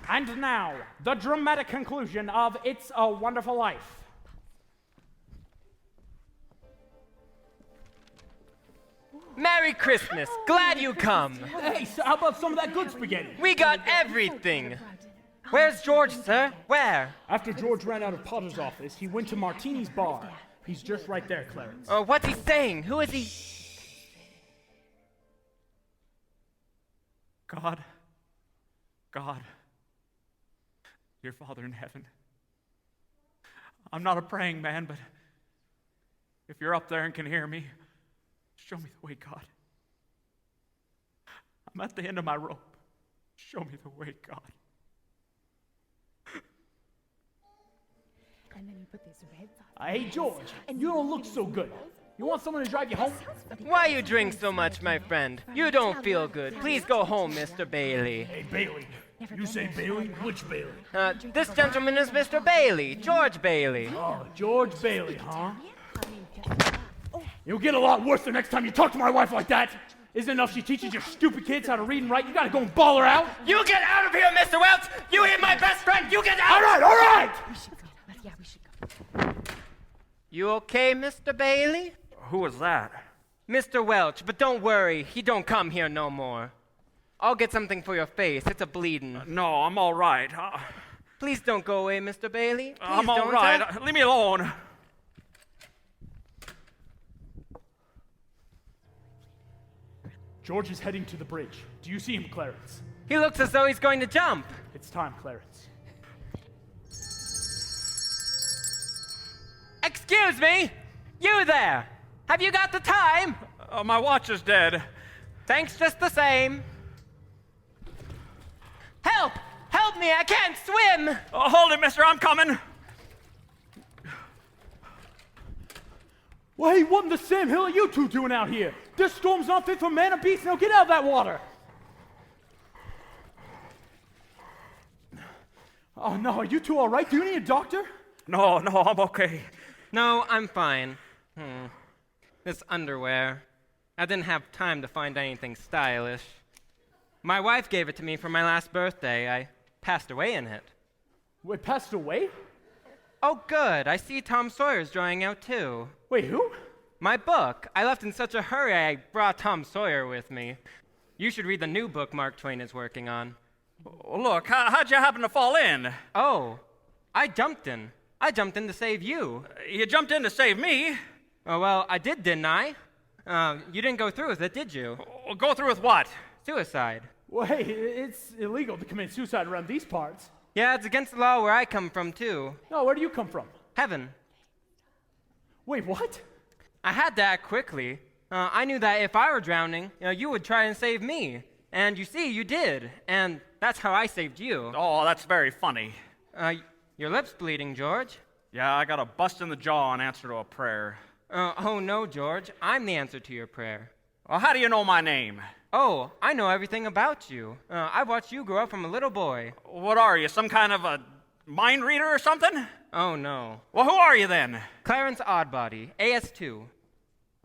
S1: And now, the dramatic conclusion of It's a Wonderful Life.
S3: Merry Christmas. Glad you come.
S1: Hey, so how about some of that good spaghetti?
S3: We got everything. Where's George, sir? Where?
S1: After George ran out of Potter's office, he went to Martini's bar. He's just right there, Clarence.
S3: What's he saying? Who is he?
S6: God, your Father in heaven. I'm not a praying man, but if you're up there and can hear me, show me the way, God. I'm at the end of my rope. Show me the way, God.
S5: And then you put these red sauce.
S1: Hey, George, you don't look so good. You want someone to drive you home?
S3: Why you drink so much, my friend? You don't feel good. Please go home, Mr. Bailey.
S7: Hey, Bailey. You say Bailey? Which Bailey?
S3: This gentleman is Mr. Bailey, George Bailey.
S1: Oh, George Bailey, huh? You'll get a lot worse the next time you talk to my wife like that. Isn't it enough she teaches your stupid kids how to read and write? You gotta go and bawl her out.
S3: You get out of here, Mr. Welch! You hit my best friend! You get out!
S1: All right!
S5: Yeah, we should go.
S3: You okay, Mr. Bailey?
S6: Who was that?
S3: Mr. Welch, but don't worry, he don't come here no more. I'll get something for your face. It's a bleeding.
S6: No, I'm all right.
S3: Please don't go away, Mr. Bailey. Please
S6: I'm all
S3: don't,
S6: right. Leave me alone.
S1: George is heading to the bridge. Do you see him, Clarence?
S3: He looks as though he's going to jump.
S1: It's time, Clarence.
S3: Excuse me! You there! Have you got the time?
S6: My watch is dead.
S3: Thanks just the same. Help! Help me! I can't swim!
S6: Hold it, mister. I'm coming.
S1: Well, hey, what in the Sam Hill are you two doing out here? This storm's not fit for man or beast. Now get out of that water. Oh, no. Are you two all right? Do you need a doctor?
S6: No, I'm okay.
S3: No, I'm fine. This underwear. I didn't have time to find anything stylish. My wife gave it to me for my last birthday. I passed away in it.
S1: Wait, passed away?
S3: Oh, good. I see Tom Sawyer's drawing out, too.
S1: Wait, who?
S3: My book. I left in such a hurry I brought Tom Sawyer with me. You should read the new book Mark Twain is working on.
S6: Look, how'd you happen to fall in?
S3: Oh, I jumped in. I jumped in to save you.
S6: You jumped in to save me.
S3: Oh, well, I did, didn't I? You didn't go through with it, did you?
S6: Go through with what?
S3: Suicide.
S1: Well, hey, it's illegal to commit suicide around these parts.
S3: Yeah, it's against the law where I come from, too.
S1: No, where do you come from?
S3: Heaven.
S1: Wait, what?
S3: I had to act quickly. I knew that if I were drowning, you would try and save me. And you see, you did. And that's how I saved you.
S6: Oh, that's very funny.
S3: Your lip's bleeding, George.
S6: Yeah, I got a bust in the jaw in answer to a prayer.
S3: Oh, no, George. I'm the answer to your prayer.
S6: Well, how do you know my name?
S3: Oh, I know everything about you. I watched you grow up from a little boy.
S6: What are you, some kind of a mind reader or something?
S3: Oh, no.
S6: Well, who are you then?
S3: Clarence Oddbody, AS2.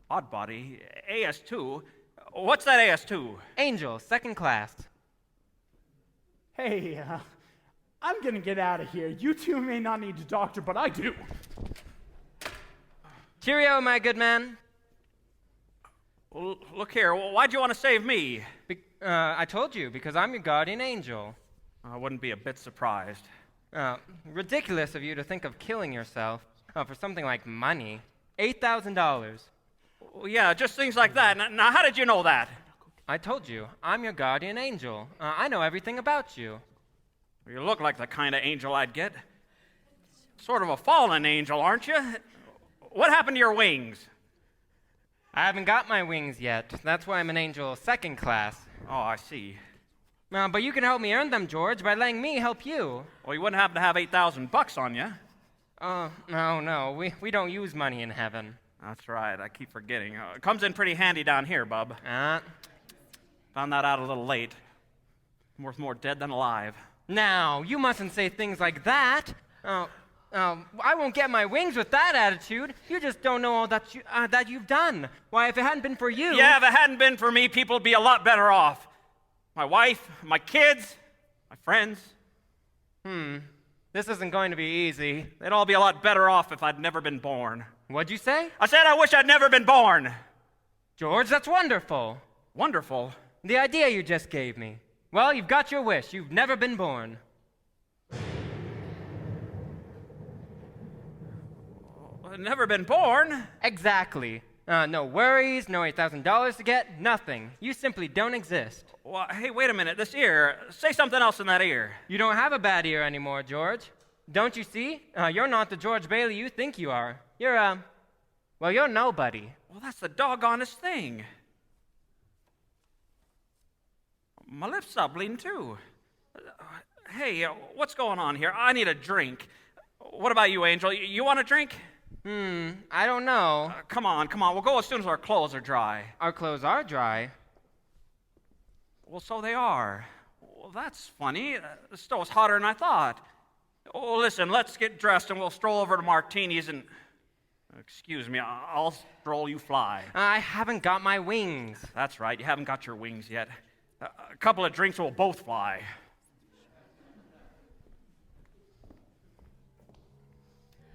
S6: Oddbody, AS2? What's that AS2?
S3: Angel, second class.
S1: Hey, I'm gonna get out of here. You two may not need a doctor, but I do.
S3: Cheerio, my good man.
S6: Well, look here, why'd you want to save me?
S3: I told you, because I'm your guardian angel.
S6: I wouldn't be a bit surprised.
S3: Ridiculous of you to think of killing yourself for something like money. $8,000.
S6: Well, yeah, just things like that. Now, how did you know that?
S3: I told you, I'm your guardian angel. I know everything about you.
S6: You look like the kind of angel I'd get. Sort of a fallen angel, aren't you? What happened to your wings?
S3: I haven't got my wings yet. That's why I'm an angel second class.
S6: Oh, I see.
S3: But you can help me earn them, George, by letting me help you.
S6: Well, you wouldn't happen to have $8,000 on you.
S3: No, we don't use money in heaven.
S6: That's right, I keep forgetting. It comes in pretty handy down here, bub. Found that out a little late. Worth more dead than alive.
S3: Now, you mustn't say things like that. I won't get my wings with that attitude. You just don't know all that you've done. Why, if it hadn't been for you...
S6: Yeah, if it hadn't been for me, people would be a lot better off. My wife, my kids, my friends.
S3: This isn't going to be easy.
S6: They'd all be a lot better off if I'd never been born.
S3: What'd you say?
S6: I said I wish I'd never been born.
S3: George, that's wonderful.
S6: Wonderful?
S3: The idea you just gave me. Well, you've got your wish. You've never been born.
S6: Never been born?
S3: Exactly. No worries, no $8,000 to get, nothing. You simply don't exist.
S6: Well, hey, wait a minute. This ear. Say something else in that ear.
S3: You don't have a bad ear anymore, George. Don't you see? You're not the George Bailey you think you are. You're nobody.
S6: Well, that's the doggonest thing. My lips stop bleeding, too. Hey, what's going on here? I need a drink. What about you, Angel? You want a drink?
S3: I don't know.
S6: Come on. We'll go as soon as our clothes are dry.
S3: Our clothes are dry.
S6: Well, so they are. Well, that's funny. The stove's hotter than I thought. Oh, listen, let's get dressed and we'll stroll over to Martini's and... Excuse me, I'll stroll, you fly.
S3: I haven't got my wings.
S6: That's right, you haven't got your wings yet. A couple of drinks will both fly.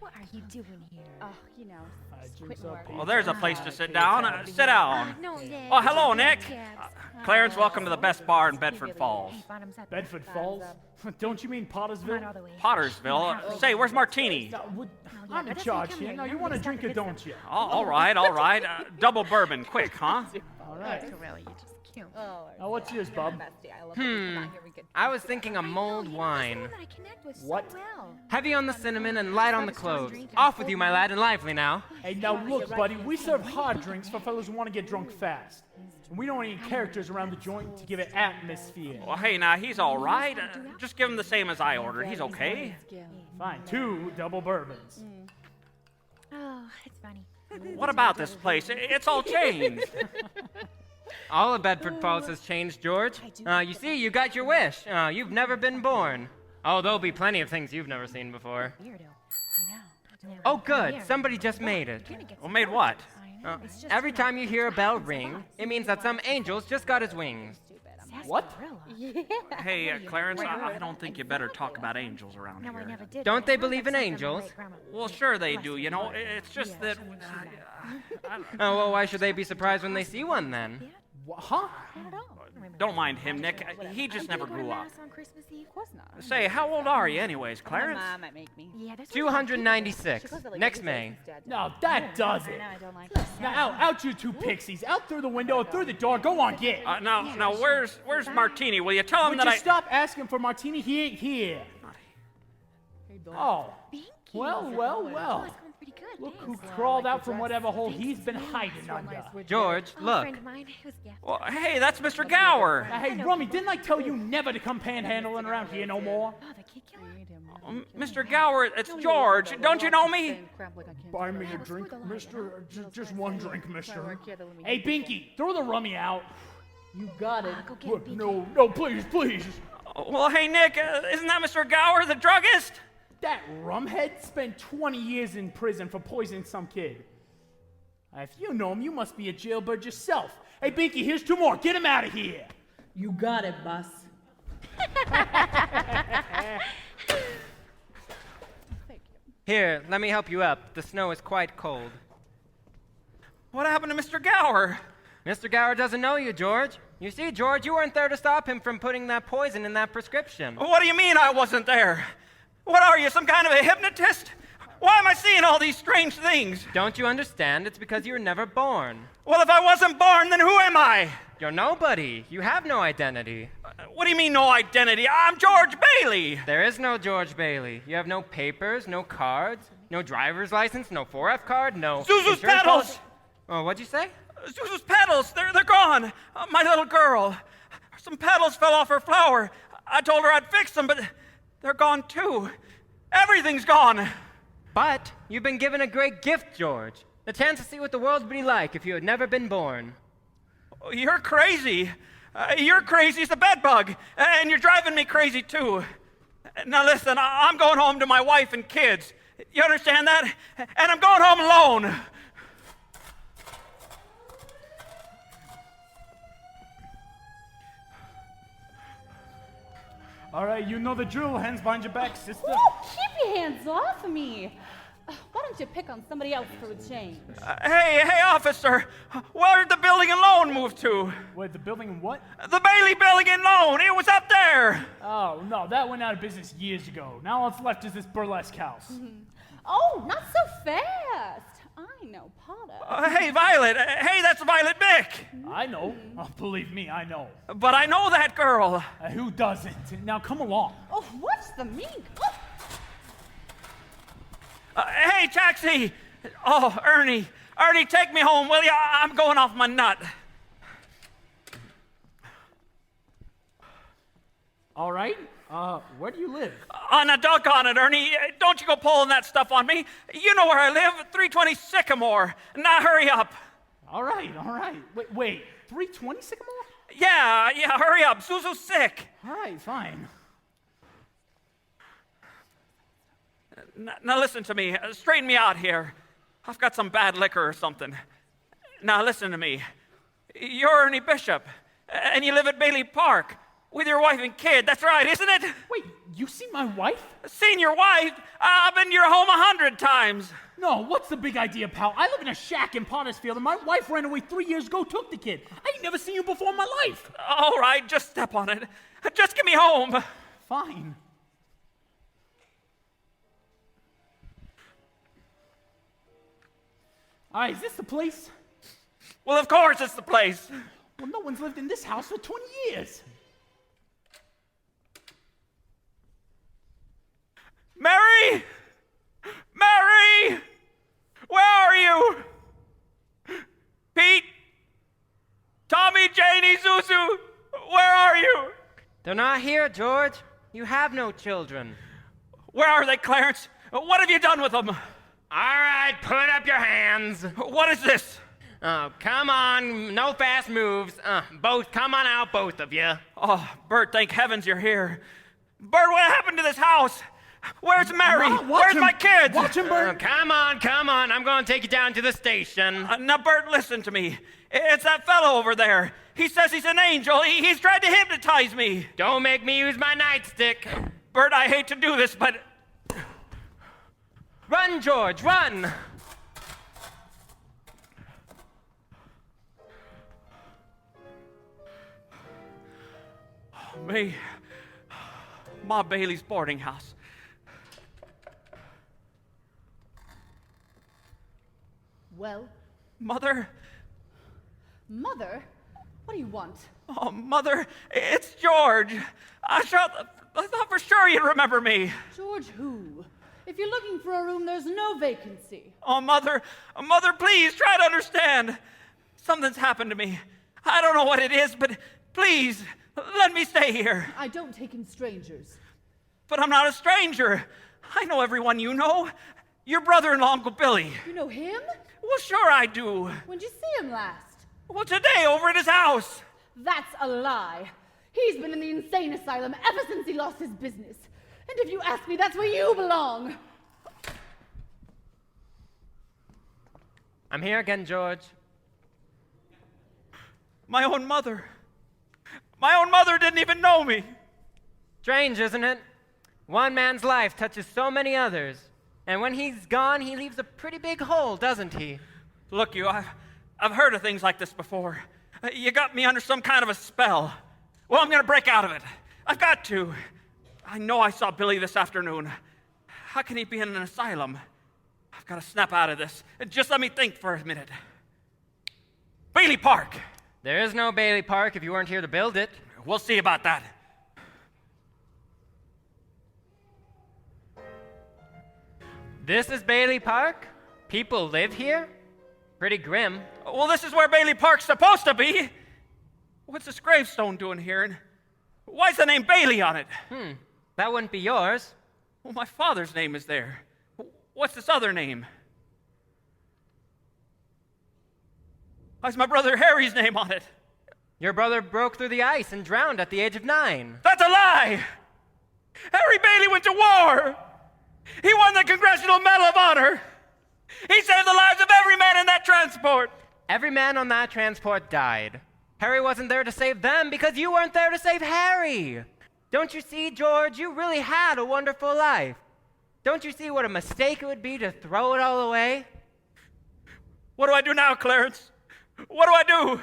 S4: What are you doing here?
S5: Oh, you know, just quit work.
S6: Well, there's a place to sit down. Sit down.
S4: No, Nick.
S6: Oh, hello, Nick. Clarence, welcome to the best bar in Bedford Falls.
S1: Bedford Falls? Don't you mean Pottersville?
S6: Pottersville? Say, where's Martini?
S1: I'm in charge here. Now, you want a drink or don't you?
S6: All right. Double bourbon, quick, huh?
S1: All right.
S4: Really, you're just cute.
S1: Now, what's yours, bub?
S3: I was thinking a mulled wine.
S1: What?
S3: Heavy on the cinnamon and light on the cloves. Off with you, my lad, and lively now.
S1: Hey, now look, buddy, we serve hard drinks for fellows who want to get drunk fast. And we don't need characters around the joint to give it atmosphere.
S6: Well, hey, now, he's all right. Just give him the same as I ordered. He's okay.
S1: Fine, 2 double bourbons.
S4: Oh, it's funny.
S6: What about this place? It's all changed.
S3: All of Bedford Falls has changed, George. You see, you got your wish. You've never been born. Oh, there'll be plenty of things you've never seen before. Oh, good. Somebody just made it.
S6: Well, made what?
S3: Every time you hear a bell ring, it means that some angel's just got his wings.
S1: What?
S6: Hey, Clarence, I don't think you better talk about angels around here.
S3: Don't they believe in angels?
S6: Well, sure they do, you know. It's just that...
S3: Oh, well, why should they be surprised when they see one, then?
S1: Huh?
S6: Don't mind him, Nick. He just never grew up.
S5: Of course not.
S6: Say, how old are you anyways, Clarence?
S5: Mom might make me.
S3: 296. Next May.
S1: No, that does it. Now, out you two pixies. Out through the window, through the door. Go on, get.
S6: Now, where's Martini? Will you tell him
S1: Would
S6: that
S1: you stop asking for Martini? He ain't here. Oh. Well. Look who crawled out from whatever hole he's been hiding under.
S3: George, look.
S6: Well, hey, that's Mr. Gower.
S1: Hey, Rummy, didn't I tell you never to come panhandling around here no more?
S6: Mr. Gower, it's George. Don't you know me?
S1: Buy me a drink, mister? Just one drink, mister. Hey, Binky, throw the Rummy out.
S5: You got it.
S1: No, please.
S6: Well, hey, Nick, isn't that Mr. Gower, the druggist?
S1: That rumhead spent 20 years in prison for poisoning some kid. If you know him, you must be a jailbird yourself. Hey, Binky, here's 2 more. Get him out of here.
S5: You got it, boss.
S3: Here, let me help you up. The snow is quite cold.
S6: What happened to Mr. Gower?
S3: Mr. Gower doesn't know you, George. You see, George, you weren't there to stop him from putting that poison in that prescription.
S6: What do you mean I wasn't there? What are you, some kind of a hypnotist? Why am I seeing all these strange things?
S3: Don't you understand? It's because you were never born.
S6: Well, if I wasn't born, then who am I?
S3: You're nobody. You have no identity.
S6: What do you mean, no identity? I'm George Bailey.
S3: There is no George Bailey. You have no papers, no cards, no driver's license, no 4F card, no...
S6: Zuzu's
S3: insurance
S6: pedals!
S3: policy. Oh, what'd you say?
S6: Zuzu's pedals, they're gone. My little girl. Some petals fell off her flower. I told her I'd fix them, but they're gone too. Everything's gone.
S3: But you've been given a great gift, George. The chance to see what the world would be like if you had never been born.
S6: You're crazy. You're crazy as a bedbug. And you're driving me crazy too. Now listen, I'm going home to my wife and kids. You understand that? And I'm going home alone.
S1: All right, you know the drill. Hands behind your back, sister.
S5: Ooh, keep your hands off of me. Why don't you pick on somebody else for a change?
S6: Hey, officer. Where did the building and loan move to?
S1: Wait, the building and what?
S6: The Bailey Building and Loan. It was up there.
S1: Oh, no, that went out of business years ago. Now all that's left is this burlesque house.
S5: Oh, not so fast. I know Potter.
S6: Hey, Violet. Hey, that's Violet Bick.
S1: I know. Oh, believe me, I know.
S6: But I know that girl.
S1: Who doesn't? Now come along.
S5: Oh, what's the mean?
S6: Hey, taxi. Oh, Ernie. Ernie, take me home, will you? I'm going off my nut.
S1: All right. Where do you live?
S6: On a duck on it, Ernie. Don't you go pulling that stuff on me. You know where I live, 320 Sycamore. Now hurry up.
S1: All right. Wait, 320 Sycamore?
S6: Yeah, hurry up. Zuzu's sick.
S1: All right, fine.
S6: Now listen to me. Straighten me out here. I've got some bad liquor or something. Now listen to me. You're Ernie Bishop, and you live at Bailey Park with your wife and kid. That's right, isn't it?
S1: Wait, you see my wife?
S6: Seen your wife? I've been to your home 100 times.
S1: No, what's the big idea, pal? I live in a shack in Pottersfield, and my wife ran away 3 years ago, took the kid. I ain't never seen you before in my life.
S6: All right, just step on it. Just get me home.
S1: Fine. All right, is this the place?
S6: Well, of course it's the place.
S1: Well, no one's lived in this house for 20 years.
S6: Mary! Mary! Where are you? Pete? Tommy, Janie, Zuzu? Where are you?
S3: They're not here, George. You have no children.
S6: Where are they, Clarence? What have you done with them?
S3: All right, put up your hands.
S6: What is this?
S3: Oh, come on, no fast moves. Come on out, both of you.
S6: Oh, Bert, thank heavens you're here. Bert, what happened to this house? Where's Mary? Where's my kids?
S1: Watch him, Bert.
S3: Come on. I'm going to take you down to the station.
S6: Now, Bert, listen to me. It's that fellow over there. He says he's an angel. He's tried to hypnotize me.
S3: Don't make me use my nightstick.
S6: Bert, I hate to do this, but...
S3: Run, George, run!
S6: Me. Ma Bailey's boarding house.
S5: Well,
S6: Mother?
S5: Mother, what do you want?
S6: Oh, Mother, it's George. I thought for sure you'd remember me.
S5: George who? If you're looking for a room, there's no vacancy.
S6: Oh, Mother, please try to understand. Something's happened to me. I don't know what it is, but please, let me stay here.
S5: I don't take in strangers.
S6: But I'm not a stranger. I know everyone you know. Your brother-in-law, Uncle Billy.
S5: You know him?
S6: Well, sure I do.
S5: When'd you see him last?
S6: Well, today over at his house.
S5: That's a lie. He's been in the insane asylum ever since he lost his business. And if you ask me, that's where you belong.
S3: I'm here again, George.
S6: My own mother. My own mother didn't even know me.
S3: Strange, isn't it? One man's life touches so many others, and when he's gone, he leaves a pretty big hole, doesn't he?
S6: Look, I've heard of things like this before. You got me under some kind of a spell. Well, I'm going to break out of it. I've got to. I know I saw Billy this afternoon. How can he be in an asylum? I've got to snap out of this. Just let me think for a minute. Bailey Park.
S3: There is no Bailey Park if you weren't here to build it.
S6: We'll see about that.
S3: This is Bailey Park? People live here? Pretty grim.
S6: Well, this is where Bailey Park's supposed to be. What's this gravestone doing here? And why's the name Bailey on it?
S3: That wouldn't be yours.
S6: Well, my father's name is there. What's this other name? Why's my brother Harry's name on it?
S3: Your brother broke through the ice and drowned at the age of 9.
S6: That's a lie! Harry Bailey went to war! He won the Congressional Medal of Honor! He saved the lives of every man in that transport!
S3: Every man on that transport died. Harry wasn't there to save them because you weren't there to save Harry. Don't you see, George? You really had a wonderful life. Don't you see what a mistake it would be to throw it all away?
S6: What do I do now, Clarence? What do I do?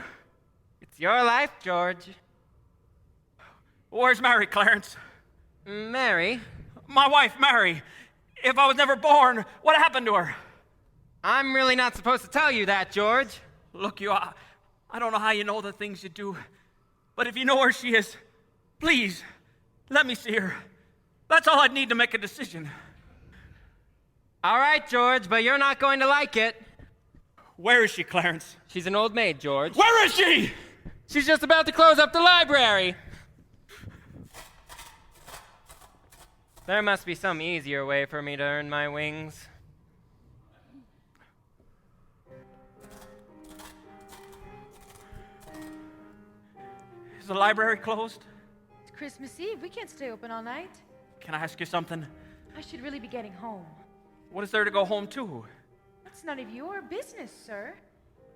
S3: It's your life, George.
S6: Where's Mary, Clarence?
S3: Mary?
S6: My wife, Mary. If I was never born, what happened to her?
S3: I'm really not supposed to tell you that, George.
S6: Look, I don't know how you know the things you do, but if you know where she is, please, let me see her. That's all I'd need to make a decision.
S3: All right, George, but you're not going to like it.
S6: Where is she, Clarence?
S3: She's an old maid, George.
S6: Where is she?
S3: She's just about to close up the library. There must be some easier way for me to earn my wings.
S6: Is the library closed?
S4: It's Christmas Eve. We can't stay open all night.
S6: Can I ask you something?
S4: I should really be getting home.
S6: What is there to go home to?
S4: That's none of your business, sir.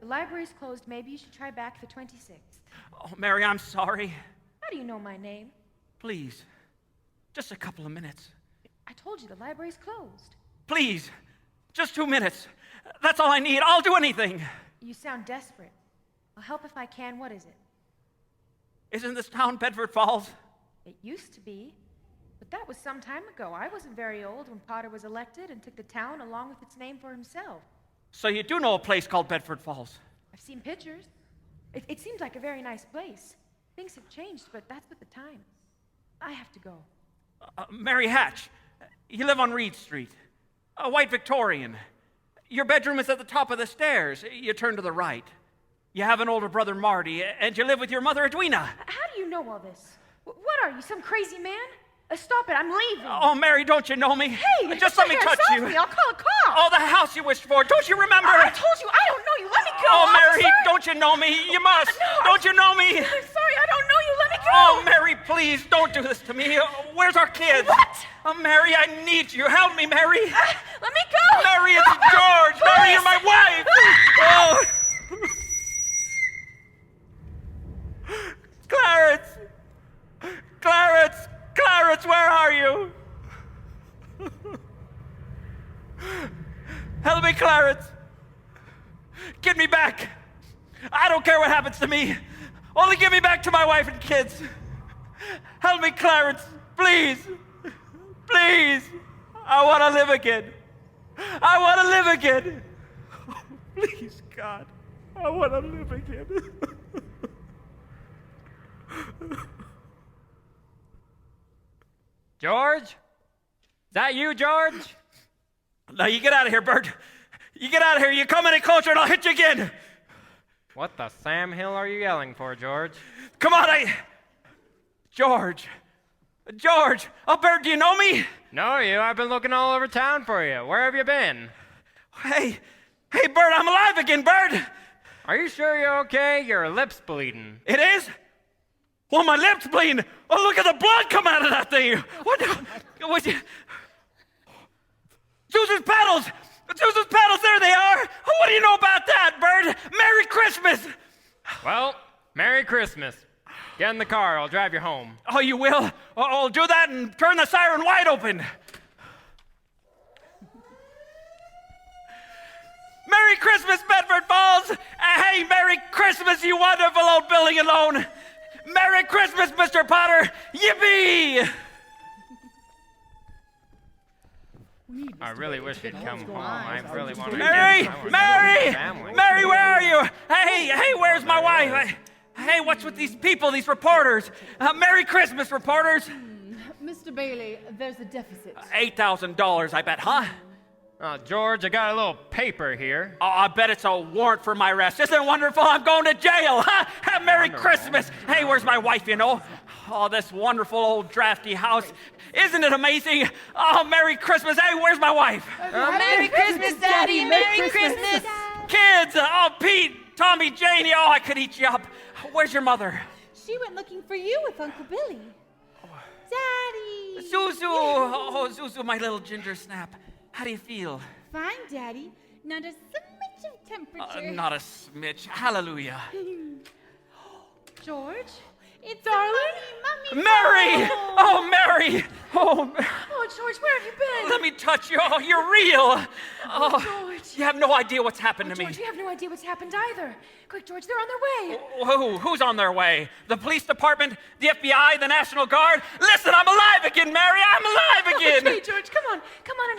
S4: The library's closed. Maybe you should try back the 26th.
S6: Oh, Mary, I'm sorry.
S4: How do you know my name?
S6: Please, just a couple of minutes.
S4: I told you the library's closed.
S6: Please, just 2 minutes. That's all I need. I'll do anything.
S4: You sound desperate. I'll help if I can. What is it?
S6: Isn't this town Bedford Falls?
S4: It used to be, but that was some time ago. I wasn't very old when Potter was elected and took the town along with its name for himself.
S6: So you do know a place called Bedford Falls?
S4: I've seen pictures. It seems like a very nice place. Things have changed, but that's with the times. I have to go.
S6: Mary Hatch, you live on Reed Street. A white Victorian. Your bedroom is at the top of the stairs. You turn to the right. You have an older brother, Marty, and you live with your mother, Edwina.
S4: How do you know all this? What are you, some crazy man? Stop it, I'm leaving.
S6: Oh, Mary, don't you know me?
S4: Hey,
S6: just let me touch you.
S4: Me. I'll call a cop.
S6: Oh, the house you wished for. Don't you remember?
S4: I told you, I don't know you. Let me go.
S6: Oh,
S4: I'm
S6: Mary,
S4: sorry.
S6: don't you know me? You must.
S4: No,
S6: don't you know me?
S4: I'm sorry, I don't know you. Let me go.
S6: Oh, Mary, please, don't do this to me. Where's our kids?
S4: What?
S6: Oh, Mary, I need you. Help me, Mary.
S4: Let me go.
S6: Mary, it's George. Mary, you're my wife. Oh. Clarence! Clarence! Clarence, where are you? Help me, Clarence! Get me back! I don't care what happens to me. Only get me back to my wife and kids. Help me, Clarence, please. Please. I want to live again. I want to live again. Oh, please, God. I want to live again.
S3: George? Is that you, George?
S6: Now you get out of here, Bert. You get out of here. You come any closer and I'll hit you again.
S3: What the Sam Hill are you yelling for, George?
S6: Come on, George. George. Oh, Bert, do you know me?
S3: No, you. I've been looking all over town for you. Where have you been?
S6: Hey, Bert, I'm alive again, Bert.
S3: Are you sure you're okay? Your lip's bleeding.
S6: It is? Well, my lip's bleeding. Oh, look at the blood come out of that thing. What the? Susan's pedals. Susan's pedals, there they are. What do you know about that, Bert? Merry Christmas.
S3: Well, Merry Christmas. Get in the car. I'll drive you home.
S6: Oh, you will? I'll do that and turn the siren wide open. Merry Christmas, Bedford Falls! Hey, Merry Christmas, you wonderful old building and loan! Merry Christmas, Mr. Potter! Yippee!
S3: I really wish you'd come home. I really want to
S6: Mary!
S3: get home.
S6: Mary!
S3: Family.
S6: Mary, where are you? Hey, where's my wife? Hey, what's with these people, these reporters? Merry Christmas, reporters!
S5: Mr. Bailey, there's a deficit.
S6: $8,000, I bet, huh?
S3: George, I got a little paper here.
S6: Oh, I bet it's a warrant for my arrest. Isn't it wonderful? I'm going to jail, huh? Merry Christmas. Hey, where's my wife, you know? Oh, this wonderful old drafty house. Isn't it amazing? Oh, Merry Christmas. Hey, where's my wife?
S2: Merry Christmas, Daddy. Merry Christmas.
S6: Kids, oh, Pete, Tommy, Janie, oh, I could eat you up. Where's your mother?
S5: She went looking for you with Uncle Billy. Daddy!
S6: Zuzu, oh, Zuzu, my little ginger snap. How do you feel?
S5: Fine, Daddy. Not a smidge of temperature.
S6: Not a smidge. Hallelujah.
S5: George? It's
S2: Darling?
S5: Mommy.
S6: Mary! Oh, Mary! Oh,
S2: Oh, George, where have you been?
S6: let me touch you. Oh, you're real. Oh,
S2: George.
S6: you have no idea what's happened to me.
S2: George, you have no idea what's happened either. Quick, George, they're on their way.
S6: Who's on their way? The police department, the FBI, the National Guard? Listen, I'm alive again, Mary. I'm alive again.
S2: Okay, George, come on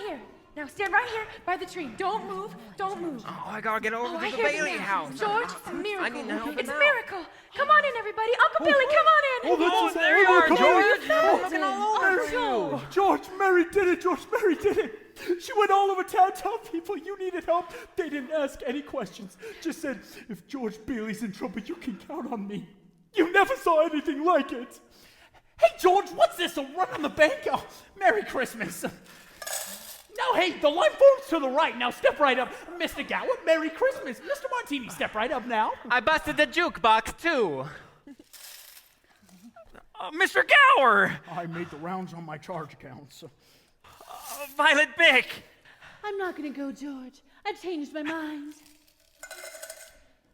S2: in here. Now stand right here by the tree. Don't move.
S3: Oh, I gotta get over
S2: I
S3: to the
S2: hear you
S3: Bailey
S2: now.
S3: house.
S2: George, it's a miracle.
S3: I need to help
S2: It's
S3: him
S2: a
S3: out.
S2: miracle. Come on in, everybody. Uncle Billy, come on in.
S7: Oh,
S3: there you are, George.
S7: Oh,
S3: Looking all over you.
S7: George, Mary did it. George, Mary did it. She went all over town telling people you needed help. They didn't ask any questions. Just said, if George Bailey's in trouble, you can count on me. You never saw anything like it.
S1: Hey, George, what's this? A run on the bank? Oh, Merry Christmas. Now, hey, the line forms to the right. Now, step right up. Mr. Gower, Merry Christmas. Mr. Martini, step right up now.
S3: I busted the jukebox, too.
S6: Mr. Gower!
S1: I made the rounds on my charge accounts.
S6: Violet Bick!
S5: I'm not gonna go, George. I changed my mind.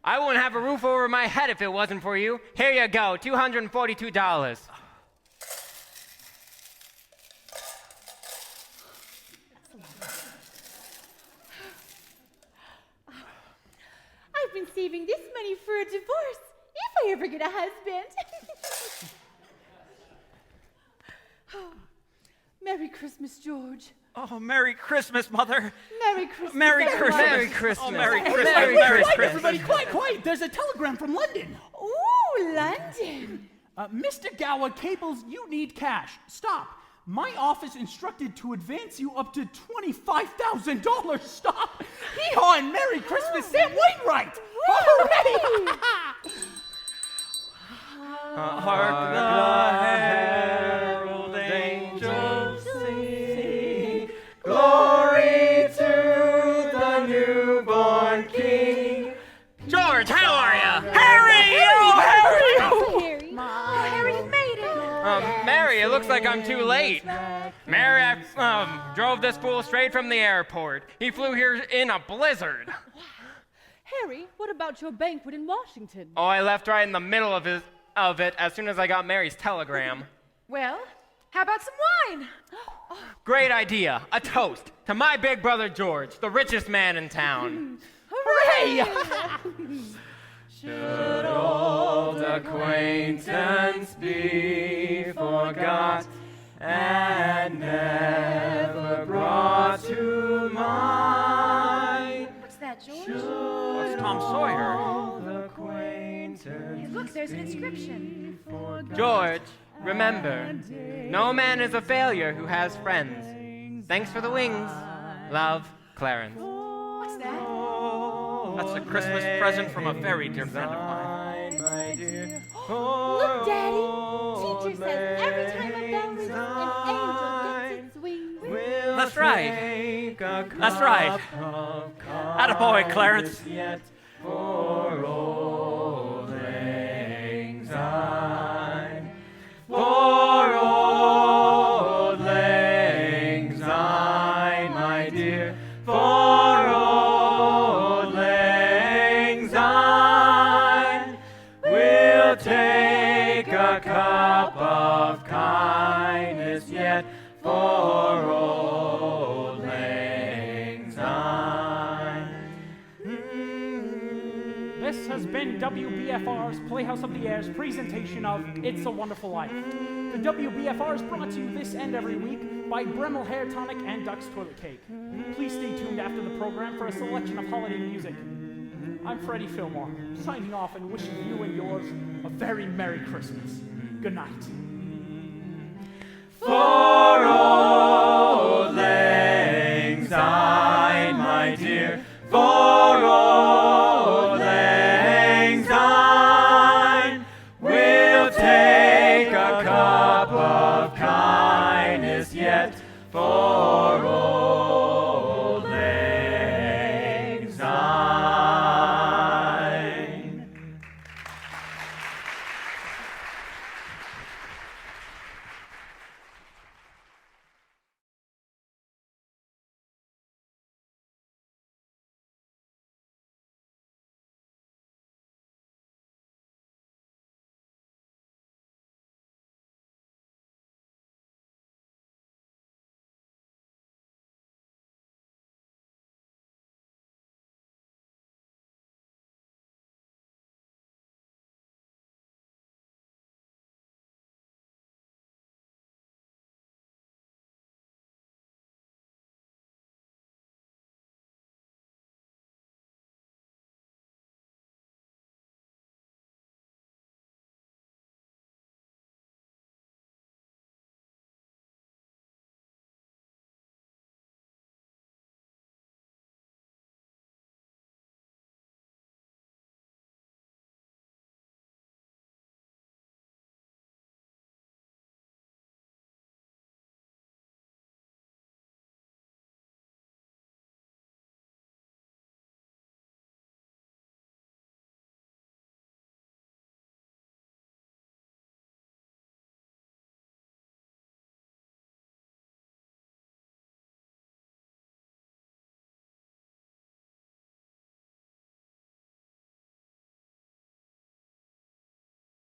S3: I wouldn't have a roof over my head if it wasn't for you. Here you go, $242.
S5: I've been saving this money for a divorce, if I ever get a husband. Merry Christmas, George.
S6: Oh, Merry Christmas, Mother.
S5: Merry Christmas.
S6: Merry
S5: everyone.
S6: Christmas.
S3: Merry Christmas.
S6: Oh, Merry
S1: Hey,
S6: Christmas.
S1: Merry
S6: Merry
S1: Christmas,
S6: Christmas.
S1: everybody. Quiet, quiet. There's a telegram from London.
S5: Ooh, London.
S1: Mr. Gower cables you need cash. Stop. My office instructed to advance you up to $25,000. Stop. Hee-haw and Merry Christmas, Sam Wainwright. Hooray!
S6: Hark the herald angels sing, glory to the newborn King.
S3: George, how are you?
S6: Harry! Oh, Harry!
S5: Harry.
S2: Oh, Harry, you made it.
S3: Mary, it looks like I'm too late. Mary, I drove this fool straight from the airport. He flew here in a blizzard.
S5: Harry, what about your banquet in Washington?
S3: Oh, I left right in the middle of it as soon as I got Mary's telegram.
S2: Well, how about some wine?
S3: Great idea. A toast to my big brother George, the richest man in town.
S1: Hooray!
S8: Should old acquaintance be forgot and never brought to mind?
S2: What's that, George?
S6: It's Tom Sawyer.
S2: Hey, look, there's an inscription.
S3: George, remember, no man is a failure who has friends. Thanks for the wings. Love, Clarence.
S2: What's that?
S6: That's a Christmas present from a very dear friend of mine.
S5: Look, Daddy. Teacher says every time a bell rings, an angel gets its wings.
S6: That's right. That's right. Attaboy, Clarence.
S8: For old lang syne, for old lang syne, my dear, for old lang syne, we'll take a cup of kindness yet for old lang syne.
S1: This has been WBFR's Playhouse of the Air's presentation of It's a Wonderful Life. The WBFR is brought to you this and every week by Brummel Hair Tonic and Duck's Toilet Cake. Please stay tuned after the program for a selection of holiday music. I'm Freddie Fillmore, signing off and wishing you and yours a very Merry Christmas. Good night.
S8: For